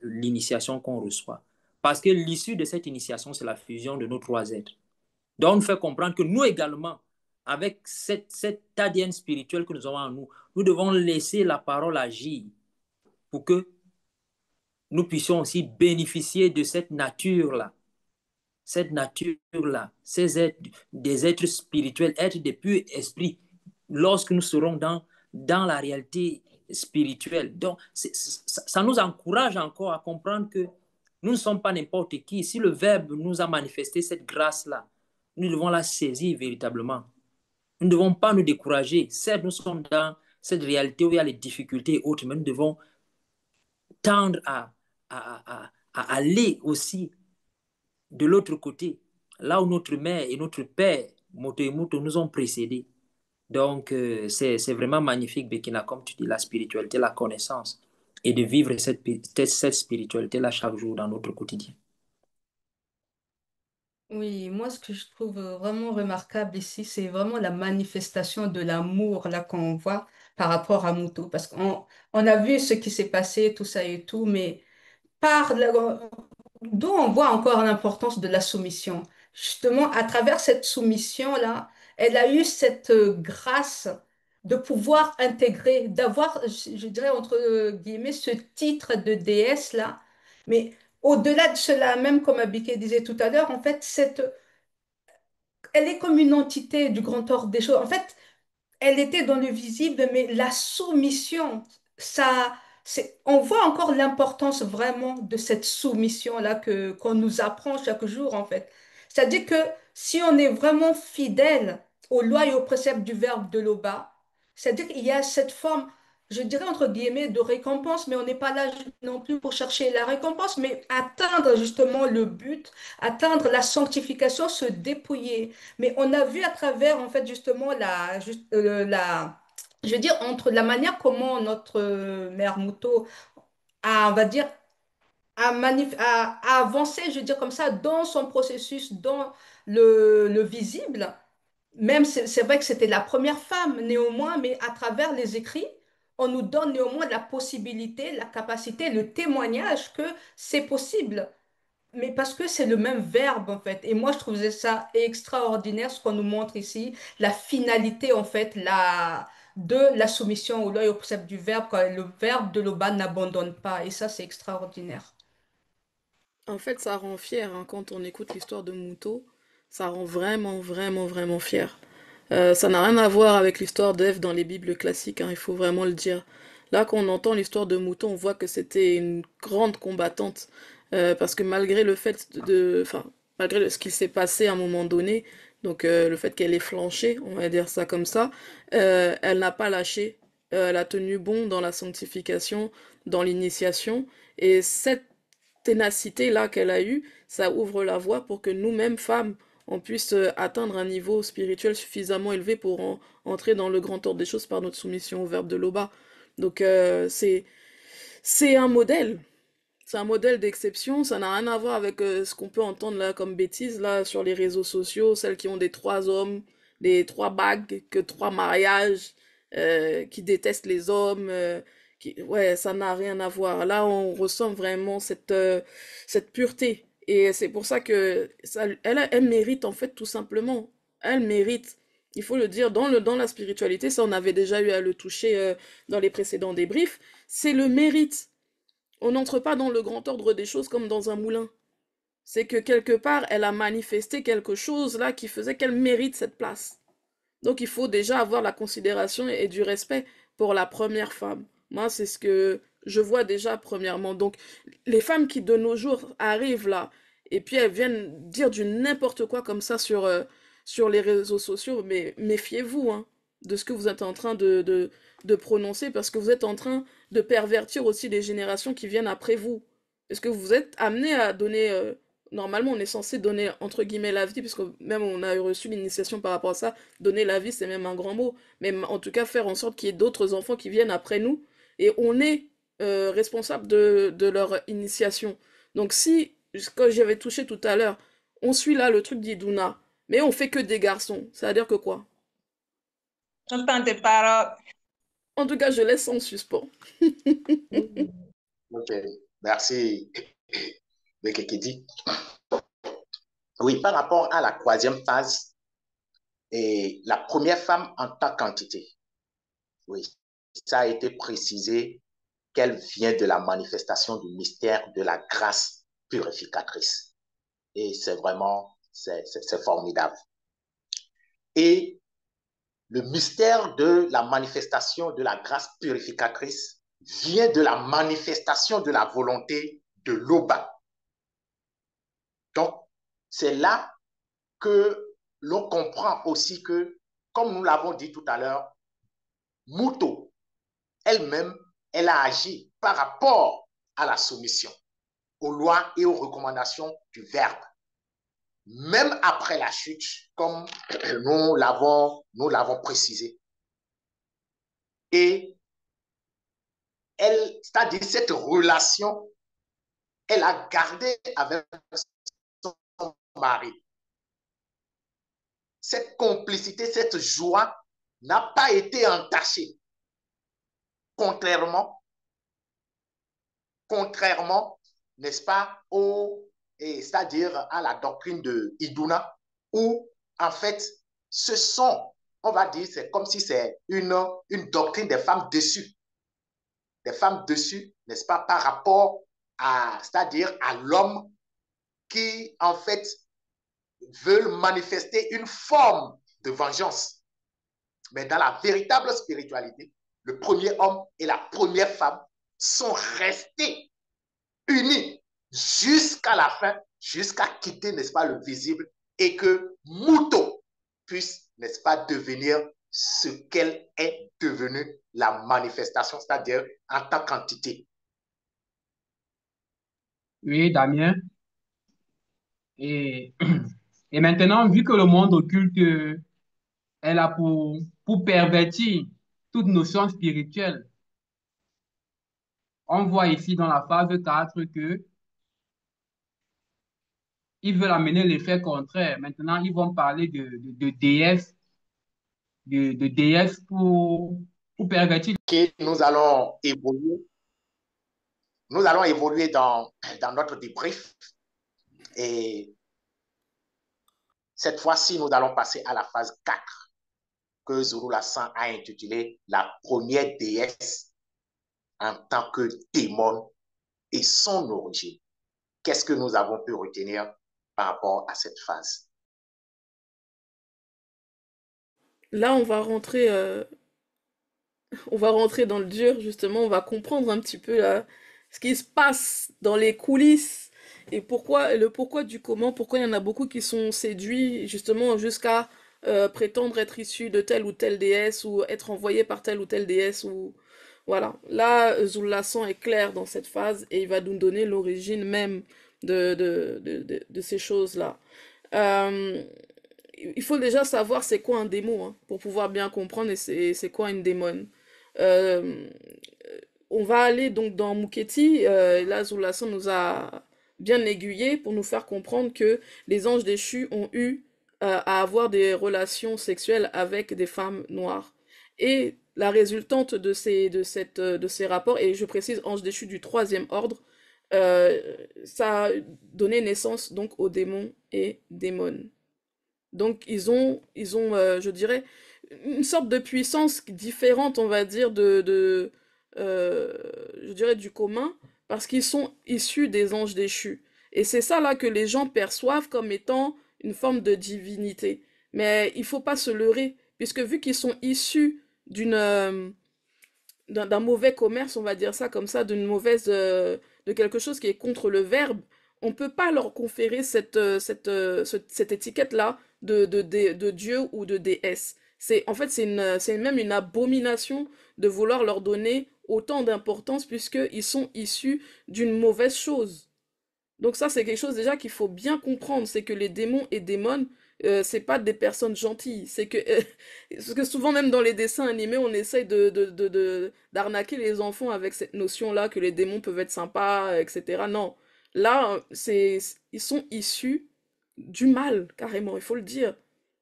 l'initiation qu'on reçoit. Parce que l'issue de cette initiation, c'est la fusion de nos trois êtres. Donc, on fait comprendre que nous également, avec cet ADN spirituel que nous avons en nous, nous devons laisser la parole agir pour que nous puissions aussi bénéficier de cette nature-là. Cette nature-là, ces êtres, des êtres spirituels, êtres des purs esprits, lorsque nous serons dans la réalité spirituelle. Donc, ça nous encourage encore à comprendre que nous ne sommes pas n'importe qui. Si le Verbe nous a manifesté cette grâce-là, nous devons la saisir véritablement. Nous ne devons pas nous décourager. Certes, nous sommes dans cette réalité où il y a les difficultés et autres, mais nous devons tendre à aller aussi de l'autre côté, là où notre mère et notre père, Moto et Muto, nous ont précédés. Donc, c'est vraiment magnifique, Bekina, comme tu dis, la spiritualité, la connaissance, et de vivre cette spiritualité-là chaque jour dans notre quotidien. Oui, moi, ce que je trouve vraiment remarquable ici, c'est vraiment la manifestation de l'amour là qu'on voit par rapport à Muto. Parce qu'on a vu ce qui s'est passé, tout ça et tout, mais par d'où on voit encore l'importance de la soumission. Justement, à travers cette soumission-là, elle a eu cette grâce de pouvoir intégrer, d'avoir, je dirais entre guillemets, ce titre de déesse-là. Mais au-delà de cela, même comme Abike disait tout à l'heure, en fait, elle est comme une entité du grand ordre des choses. En fait, elle était dans le visible, mais la soumission, on voit encore l'importance vraiment de cette soumission-là qu'on nous apprend chaque jour, en fait. C'est-à-dire que si on est vraiment fidèle aux lois et aux préceptes du Verbe de l'Oba, c'est-à-dire qu'il y a cette forme, je dirais entre guillemets, de récompense, mais on n'est pas là non plus pour chercher la récompense, mais atteindre justement le but, atteindre la sanctification, se dépouiller. Mais on a vu à travers, en fait, justement, je veux dire, entre la manière comment notre mère Mouto a, on va dire, a avancé, je veux dire comme ça, dans son processus, dans le visible. Même, c'est vrai que c'était la première femme, néanmoins, mais à travers les écrits, on nous donne néanmoins la possibilité, la capacité, le témoignage que c'est possible. Mais parce que c'est le même verbe, en fait. Et moi, je trouvais ça extraordinaire, ce qu'on nous montre ici, la finalité, en fait, de la soumission au loi et au précepte du verbe, quand le verbe de l'Oba n'abandonne pas. Et ça, c'est extraordinaire. En fait, ça rend fier hein, quand on écoute l'histoire de Muto. Ça rend vraiment, vraiment, vraiment fier. Ça n'a rien à voir avec l'histoire d'Ève dans les Bibles classiques, hein, il faut vraiment le dire. Là, quand on entend l'histoire de Mouton, on voit que c'était une grande combattante, parce que malgré le fait enfin, malgré ce qui s'est passé à un moment donné, Donc le fait qu'elle ait flanché, on va dire ça comme ça, elle n'a pas lâché. Elle a tenu bon dans la sanctification, dans l'initiation. Et cette ténacité-là qu'elle a eue, ça ouvre la voie pour que nous-mêmes, femmes, on puisse atteindre un niveau spirituel suffisamment élevé pour entrer dans le grand ordre des choses par notre soumission au verbe de Loba. Donc c'est un modèle. C'est un modèle d'exception, ça n'a rien à voir avec ce qu'on peut entendre là comme bêtises là sur les réseaux sociaux, celles qui ont des trois hommes, des trois bagues, que trois mariages, qui détestent les hommes, ouais, ça n'a rien à voir. Là, on ressent vraiment cette pureté. Et c'est pour ça que elle mérite en fait tout simplement. Elle mérite. Il faut le dire, dans la spiritualité, ça on avait déjà eu à le toucher dans les précédents débriefs, c'est le mérite. On n'entre pas dans le grand ordre des choses comme dans un moulin. C'est que quelque part, elle a manifesté quelque chose là qui faisait qu'elle mérite cette place. Donc il faut déjà avoir la considération et du respect pour la première femme. Moi, c'est ce que je vois déjà premièrement. Donc les femmes qui de nos jours arrivent là, et puis elles viennent dire du n'importe quoi comme ça sur les réseaux sociaux, mais méfiez-vous hein, de ce que vous êtes en train de prononcer, parce que vous êtes en train de pervertir aussi les générations qui viennent après vous. Est-ce que vous êtes amené à donner... normalement, on est censé donner, entre guillemets, la vie, puisque même on a reçu l'initiation par rapport à ça. Donner la vie, c'est même un grand mot. Mais en tout cas, faire en sorte qu'il y ait d'autres enfants qui viennent après nous. Et on est responsable de leur initiation. Donc si, comme j'avais touché tout à l'heure, on suit là le truc d'Iduna, mais on fait que des garçons, ça veut dire que quoi? J'entends tes paroles. En tout cas, je laisse en suspens. Ok, merci, Bekekedi. Oui, par rapport à la troisième phase, et la première femme en tant qu'entité, oui, ça a été précisé qu'elle vient de la manifestation du mystère de la grâce purificatrice. Et c'est vraiment, c'est formidable. Et le mystère de la manifestation de la grâce purificatrice vient de la manifestation de la volonté de l'Oba. Donc, c'est là que l'on comprend aussi que, comme nous l'avons dit tout à l'heure, Muto, elle-même, elle a agi par rapport à la soumission, aux lois et aux recommandations du Verbe. Même après la chute, comme nous l'avons précisé. Et elle, c'est-à-dire cette relation, elle a gardé avec son mari. Cette complicité, cette joie n'a pas été entachée. Contrairement, n'est-ce pas, c'est-à-dire à la doctrine de Iduna, où en fait, ce sont, on va dire, c'est comme si c'est une doctrine des femmes dessus. Des femmes dessus, n'est-ce pas, par rapport à, c'est-à-dire à l'homme qui, en fait, veulent manifester une forme de vengeance. Mais dans la véritable spiritualité, le premier homme et la première femme sont restés unis jusqu'à la fin, jusqu'à quitter, n'est-ce pas, le visible, et que Muto puisse, n'est-ce pas, devenir ce qu'elle est devenue, la manifestation, c'est-à-dire en tant qu'entité. Oui, Damien. Et, et maintenant, vu que le monde occulte elle a pour pervertir toute notion spirituelle, on voit ici dans la phase 4 que ils veulent amener l'effet contraire. Maintenant, ils vont parler de déesse, de déesse pour pervertir. Okay, nous allons évoluer dans notre débrief. Et cette fois-ci, nous allons passer à la phase 4 que Zulu Lassan a intitulée la première déesse en tant que démon et son origine. Qu'est-ce que nous avons pu retenir par rapport à cette phase? Là, on va rentrer dans le dur, justement, on va comprendre un petit peu là, ce qui se passe dans les coulisses Et le pourquoi du comment, pourquoi il y en a beaucoup qui sont séduits justement jusqu'à prétendre être issus de telle ou telle déesse ou être envoyés par telle ou telle déesse ou voilà. Là, Zullassan est clair dans cette phase et il va nous donner l'origine même de ces choses-là. Euh, il faut déjà savoir c'est quoi un démon hein, pour pouvoir bien comprendre et c'est quoi une démone. Euh, on va aller donc dans Muketi. Là, Zullassan nous a bien aiguillé pour nous faire comprendre que les anges déchus ont eu à avoir des relations sexuelles avec des femmes noires. Et la résultante de ces rapports, et je précise anges déchus du troisième ordre, euh, ça a donné naissance donc aux démons et démones. Donc je dirais, une sorte de puissance différente, on va dire, euh, je dirais, du commun, parce qu'ils sont issus des anges déchus. Et c'est ça là que les gens perçoivent comme étant une forme de divinité. Mais il faut pas se leurrer, puisque vu qu'ils sont issus d'un mauvais commerce, on va dire ça comme ça, de quelque chose qui est contre le verbe, on peut pas leur conférer cette étiquette-là de Dieu ou de déesse. En fait, c'est même une abomination de vouloir leur donner autant d'importance puisqu'ils sont issus d'une mauvaise chose. Donc ça, c'est quelque chose déjà qu'il faut bien comprendre, c'est que les démons et démones, c'est pas des personnes gentilles. Parce que souvent même dans les dessins animés, on essaye d'arnaquer les enfants avec cette notion-là que les démons peuvent être sympas, etc. Non, là, ils sont issus du mal, carrément, il faut le dire.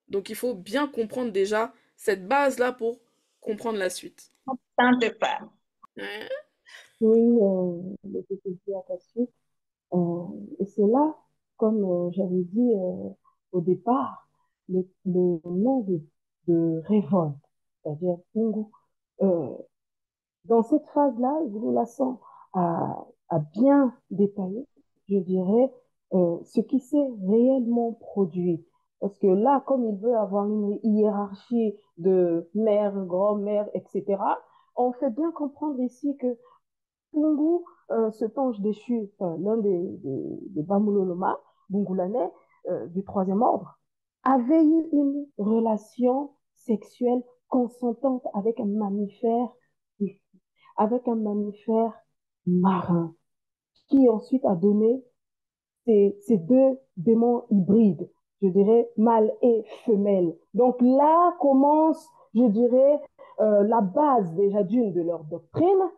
Donc il faut bien comprendre déjà cette base-là pour comprendre la suite. Tant de pas. Ouais. Oui, le PPG à ta suite. Et c'est là, comme j'avais dit au départ, le nom de révolte, c'est-à-dire Pungu. Euh, Dans cette phase-là, Zululassan a bien détaillé, je dirais, ce qui s'est réellement produit. Parce que là, comme il veut avoir une hiérarchie de mère, grand-mère, etc., on fait bien comprendre ici que Pungu, cet ange déchu, l'un des Bamuloloma, Bungulanais, du troisième ordre, avait eu une relation sexuelle consentante avec un mammifère marin, qui ensuite a donné ces deux démons hybrides, je dirais mâle et femelle. Donc là commence, je dirais, la base déjà d'une de leur doctrine,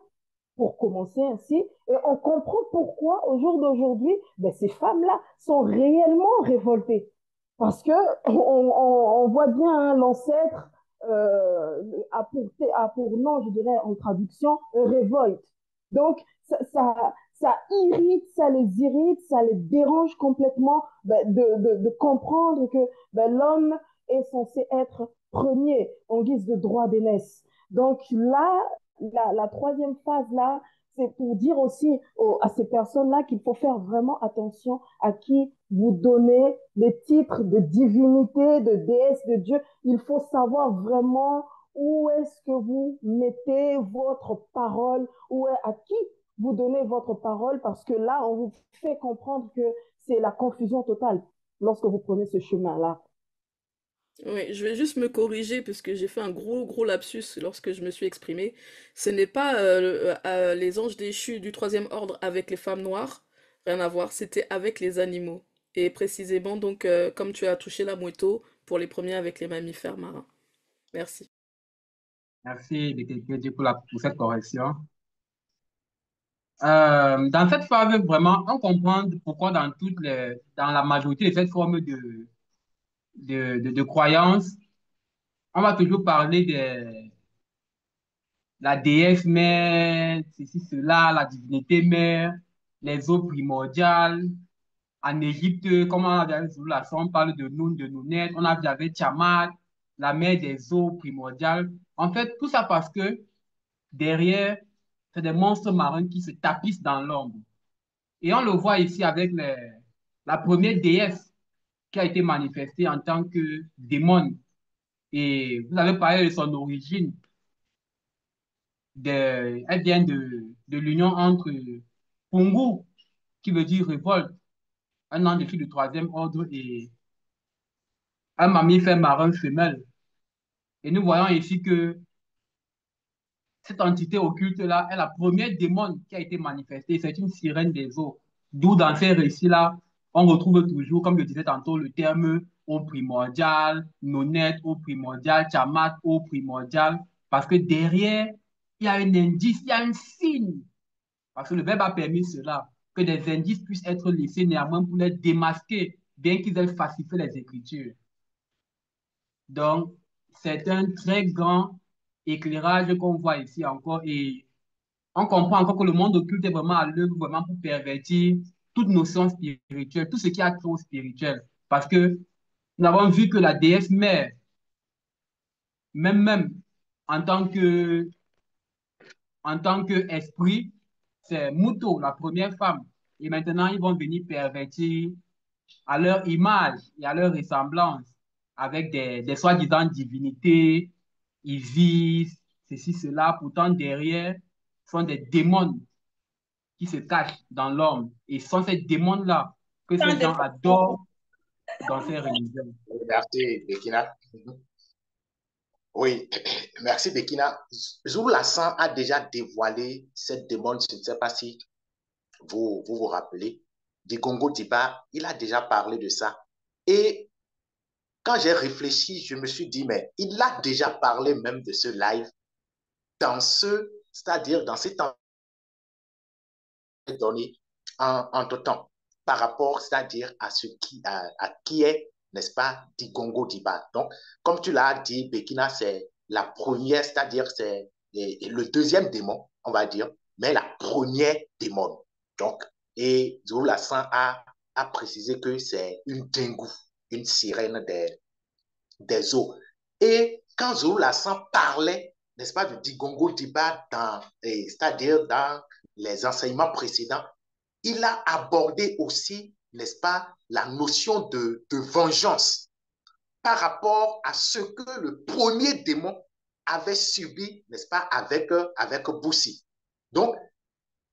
pour commencer ainsi, et on comprend pourquoi au jour d'aujourd'hui, ben, ces femmes-là sont réellement révoltées. Parce que on voit bien hein, l'ancêtre a pour nom, je dirais en traduction, révolte. Donc, ça irrite, ça les irrite, ça les dérange complètement ben, de comprendre que ben, l'homme est censé être premier en guise de droit d'aînesse. Donc là, la troisième phase là, c'est pour dire aussi à ces personnes-là qu'il faut faire vraiment attention à qui vous donnez les titres de divinité, de déesse, de Dieu. Il faut savoir vraiment où est-ce que vous mettez votre parole, à qui vous donnez votre parole, parce que là, on vous fait comprendre que c'est la confusion totale lorsque vous prenez ce chemin-là. Oui, je vais juste me corriger parce que j'ai fait un gros lapsus lorsque je me suis exprimée. Ce n'est pas les anges déchus du troisième ordre avec les femmes noires, rien à voir, c'était avec les animaux. Et précisément, donc, comme tu as touché la moito, pour les premiers avec les mammifères marins. Merci. Merci de Kéké pour cette correction. Dans cette phase, vraiment, on comprend pourquoi dans la majorité de cette forme de croyance, on va toujours parler de la déesse mère, ceci, cela, la divinité mère, les eaux primordiales. En Égypte, comme on a vu avec Zululasson, on parle de Nun, de Nounet, on a vu avec Tiamat, la mère des eaux primordiales. En fait, tout ça parce que derrière, c'est des monstres marins qui se tapissent dans l'ombre. Et on le voit ici avec la première déesse qui a été manifestée en tant que démon. Et vous avez parlé de son origine. Elle vient de l'union entre Pungu, qui veut dire révolte, un an d'études de troisième ordre et un mammifère marin femelle. Et nous voyons ici que cette entité occulte-là est la première démon qui a été manifestée. C'est une sirène des eaux. D'où dans ces récits-là, on retrouve toujours, comme je disais tantôt, le terme eau primordiale, nonette, eau primordiale, Tiamat, eau primordiale, parce que derrière, il y a un indice, il y a un signe, parce que le verbe a permis cela, que des indices puissent être laissés néanmoins pour les démasquer, bien qu'ils aient falsifié les Écritures. Donc, c'est un très grand éclairage qu'on voit ici encore et on comprend encore que le monde occulte est vraiment à l'œuvre vraiment pour pervertir toute notion spirituelle, tout ce qui a trait au spirituel. Parce que nous avons vu que la déesse mère, même en tant que, en tant qu'esprit, c'est Muto, la première femme. Et maintenant, ils vont venir pervertir à leur image et à leur ressemblance avec des soi-disant divinités. Ils visent ceci, cela. Pourtant, derrière, sont des démons qui se cachent dans l'homme. Et ce sont ces démons-là que Tant ces de gens adorent dans ces religions. Merci, Bekina. Oui, merci, Bekina. Zulu Lassan a déjà dévoilé cette démon, je ne sais pas si vous rappelez, du Congo Diba, il a déjà parlé de ça. Et quand j'ai réfléchi, je me suis dit, mais il a déjà parlé même de ce live c'est-à-dire dans ces temps donné entre temps par rapport, c'est-à-dire à qui est, n'est-ce pas, Digongo Diba. Donc, comme tu l'as dit, Bekina, c'est la première, c'est-à-dire c'est le deuxième démon, on va dire, mais la première démon. Donc, et Zulu Lassan a précisé que c'est une dingo, une sirène des eaux. Et quand Zulu Lassan parlait, n'est-ce pas, de Digongo Diba, c'est-à-dire dans les enseignements précédents, il a abordé aussi, n'est-ce pas, la notion de vengeance par rapport à ce que le premier démon avait subi, n'est-ce pas, avec Boussi. Donc,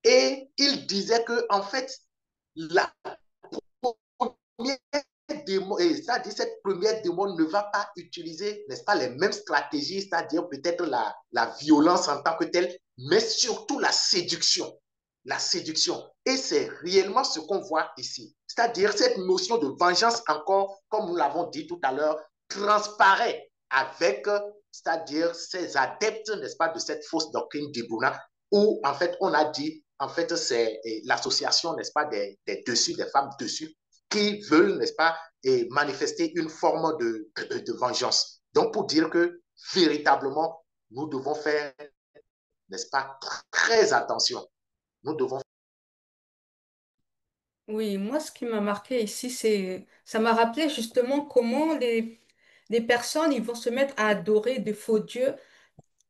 et il disait que, en fait, la première démon, c'est-à-dire cette première démon ne va pas utiliser, n'est-ce pas, les mêmes stratégies, c'est-à-dire peut-être la violence en tant que telle, mais surtout la séduction. La séduction. Et c'est réellement ce qu'on voit ici. C'est-à-dire cette notion de vengeance encore, comme nous l'avons dit tout à l'heure, transparaît avec, c'est-à-dire ces adeptes, n'est-ce pas, de cette fausse doctrine d'Ibuna, où en fait on a dit, en fait c'est l'association, n'est-ce pas, des dessus, des femmes dessus, qui veulent, n'est-ce pas, manifester une forme de vengeance. Donc, pour dire que véritablement, nous devons faire, n'est-ce pas, très attention. Nous devons. Oui, moi, ce qui m'a marqué ici, ça m'a rappelé justement comment les personnes, ils vont se mettre à adorer des faux dieux.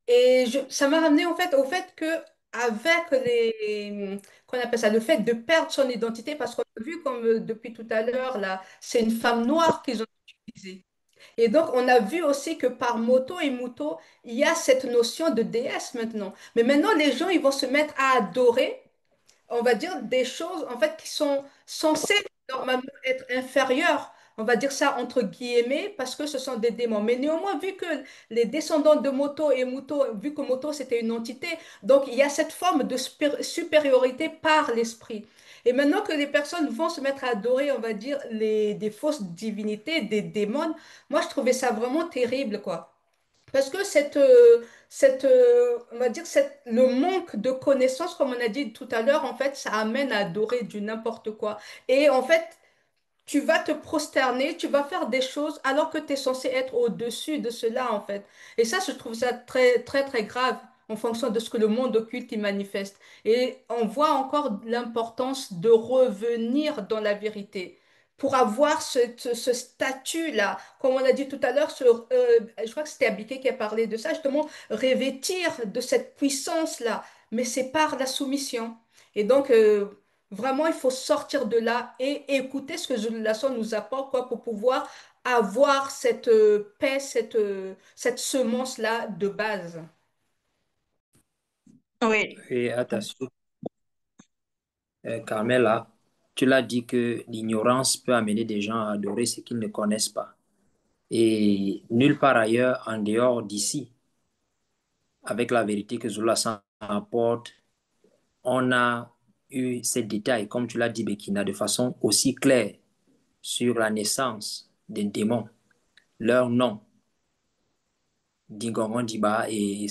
Et ça m'a ramené en fait au fait que avec qu'on appelle ça, le fait de perdre son identité, parce qu'on a vu comme depuis tout à l'heure, là, c'est une femme noire qu'ils ont utilisée. Et donc, on a vu aussi que par moto et muto, il y a cette notion de déesse maintenant. Mais maintenant, les gens, ils vont se mettre à adorer, on va dire, des choses en fait qui sont censées normalement être inférieures, on va dire ça entre guillemets, parce que ce sont des démons. Mais néanmoins, vu que les descendants de Moto et Muto, vu que Moto c'était une entité, donc il y a cette forme de supériorité par l'esprit. Et maintenant que les personnes vont se mettre à adorer, on va dire, des fausses divinités, des démons, moi je trouvais ça vraiment terrible, quoi. Parce que on va dire, le manque de connaissances, comme on a dit tout à l'heure, en fait, ça amène à adorer du n'importe quoi. Et en fait, tu vas te prosterner, tu vas faire des choses alors que tu es censé être au-dessus de cela, en fait. Et ça, je trouve ça très, très, très grave en fonction de ce que le monde occulte y manifeste. Et on voit encore l'importance de revenir dans la vérité. Pour avoir ce statut-là, comme on a dit tout à l'heure, je crois que c'était Abiké qui a parlé de ça, justement, revêtir de cette puissance-là, mais c'est par la soumission. Et donc, vraiment, il faut sortir de là et écouter ce que Jules Lassonde nous apporte, quoi, pour pouvoir avoir cette paix, cette semence-là de base. Oui. Et à ta suite, Carmela. tu l'as dit que l'ignorance peut amener des gens à adorer ce qu'ils ne connaissent pas. Et nulle part ailleurs, en dehors d'ici, avec la vérité que Zola apporte, on a eu ces détails, comme tu l'as dit, Bekina, de façon aussi claire sur la naissance des démons, leur nom, Dingongon Diba et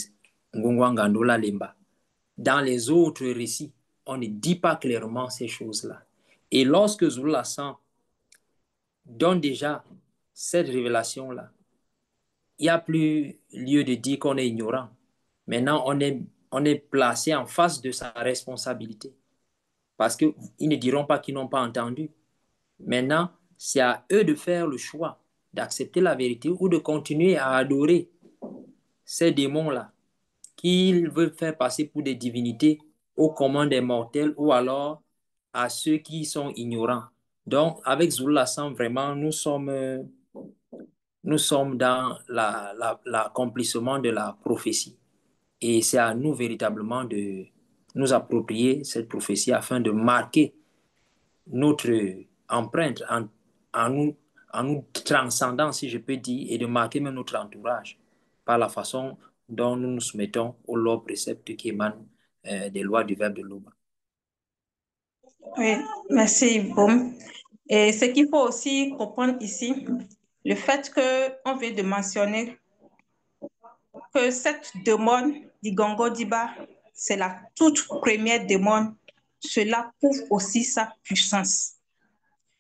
Ngongwangandola Lemba. Dans les autres récits, on ne dit pas clairement ces choses-là. Et lorsque Zola donne déjà cette révélation-là, il n'y a plus lieu de dire qu'on est ignorant. Maintenant, on est placé en face de sa responsabilité. Parce qu'ils ne diront pas qu'ils n'ont pas entendu. Maintenant, c'est à eux de faire le choix d'accepter la vérité ou de continuer à adorer ces démons-là qu'ils veulent faire passer pour des divinités aux commandes des mortels ou alors à ceux qui sont ignorants. Donc, avec Zoula Sam, vraiment, nous sommes dans l'accomplissement de la prophétie. Et c'est à nous véritablement de nous approprier cette prophétie afin de marquer notre empreinte en nous transcendant, si je peux dire, et de marquer même notre entourage par la façon dont nous nous soumettons aux lois préceptes qui émanent des lois du Verbe de l'aube. Oui, merci, Boum. Et ce qu'il faut aussi comprendre ici, le fait qu'on vient de mentionner que cette demande d'Igongo Diba, c'est la toute première demande, cela prouve aussi sa puissance.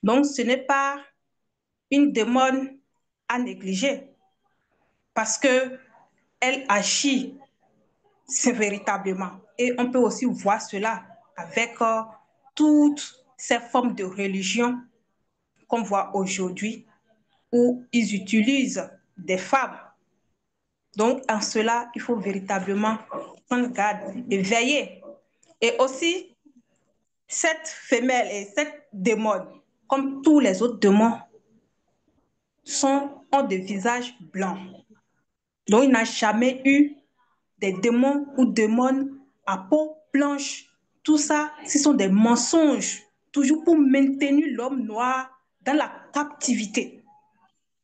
Donc, ce n'est pas une demande à négliger parce qu'elle agit véritablement. Et on peut aussi voir cela avec toutes ces formes de religion qu'on voit aujourd'hui où ils utilisent des femmes. Donc, en cela, il faut véritablement prendre garde et veiller. Et aussi, cette femelle et cette démon, comme tous les autres démons, ont des visages blancs. Donc, il n'a jamais eu des démons ou démons à peau blanche. Tout ça, ce sont des mensonges, toujours pour maintenir l'homme noir dans la captivité.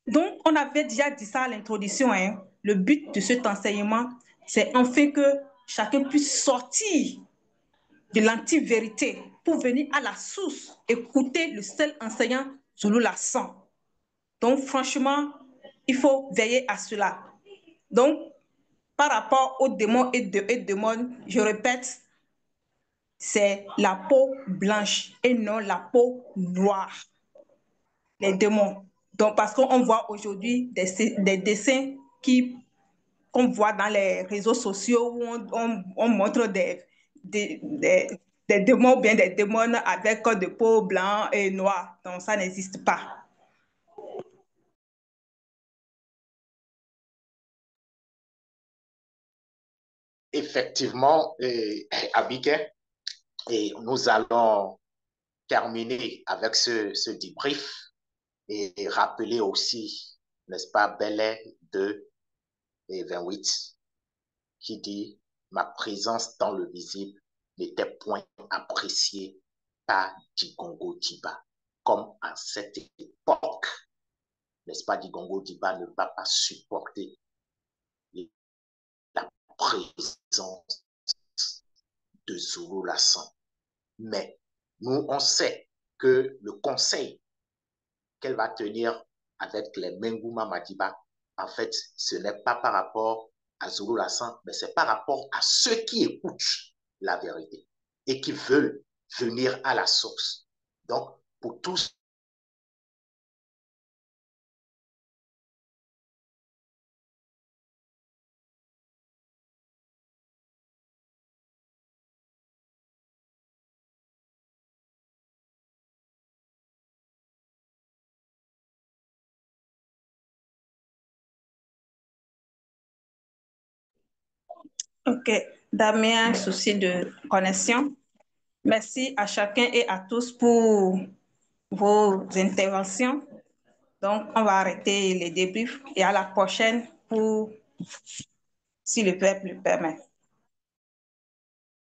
Donc, on avait déjà dit ça à l'introduction. Hein. Le but de cet enseignement, c'est enfin que chacun puisse sortir de l'anti-vérité pour venir à la source, écouter le seul enseignant Zulu Lassan. Donc, franchement, il faut veiller à cela. Donc, par rapport aux démons et démons, je répète, c'est la peau blanche et non la peau noire. Les démons. Donc, parce qu'on voit aujourd'hui des dessins qu'on voit dans les réseaux sociaux où on montre des démons ou bien des démons avec de peau blanc et noire. Donc, ça n'existe pas. Effectivement, Abigail, et nous allons terminer avec ce débrief et rappeler aussi, n'est-ce pas, Belair 2 et 28, qui dit, ma présence dans le visible n'était point appréciée par Digongo Diba, comme à cette époque, n'est-ce pas, Digongo Diba ne va pas supporter la présence de Zulu Lassan. Mais nous, on sait que le conseil qu'elle va tenir avec les Mengouma Madiba, en fait, ce n'est pas par rapport à Zulu Lassan, mais c'est par rapport à ceux qui écoutent la vérité et qui veulent venir à la source. Donc, pour tous OK. Damien, souci de connexion. Merci à chacun et à tous pour vos interventions. Donc, on va arrêter les débriefs et à la prochaine pour, si le peuple le permet.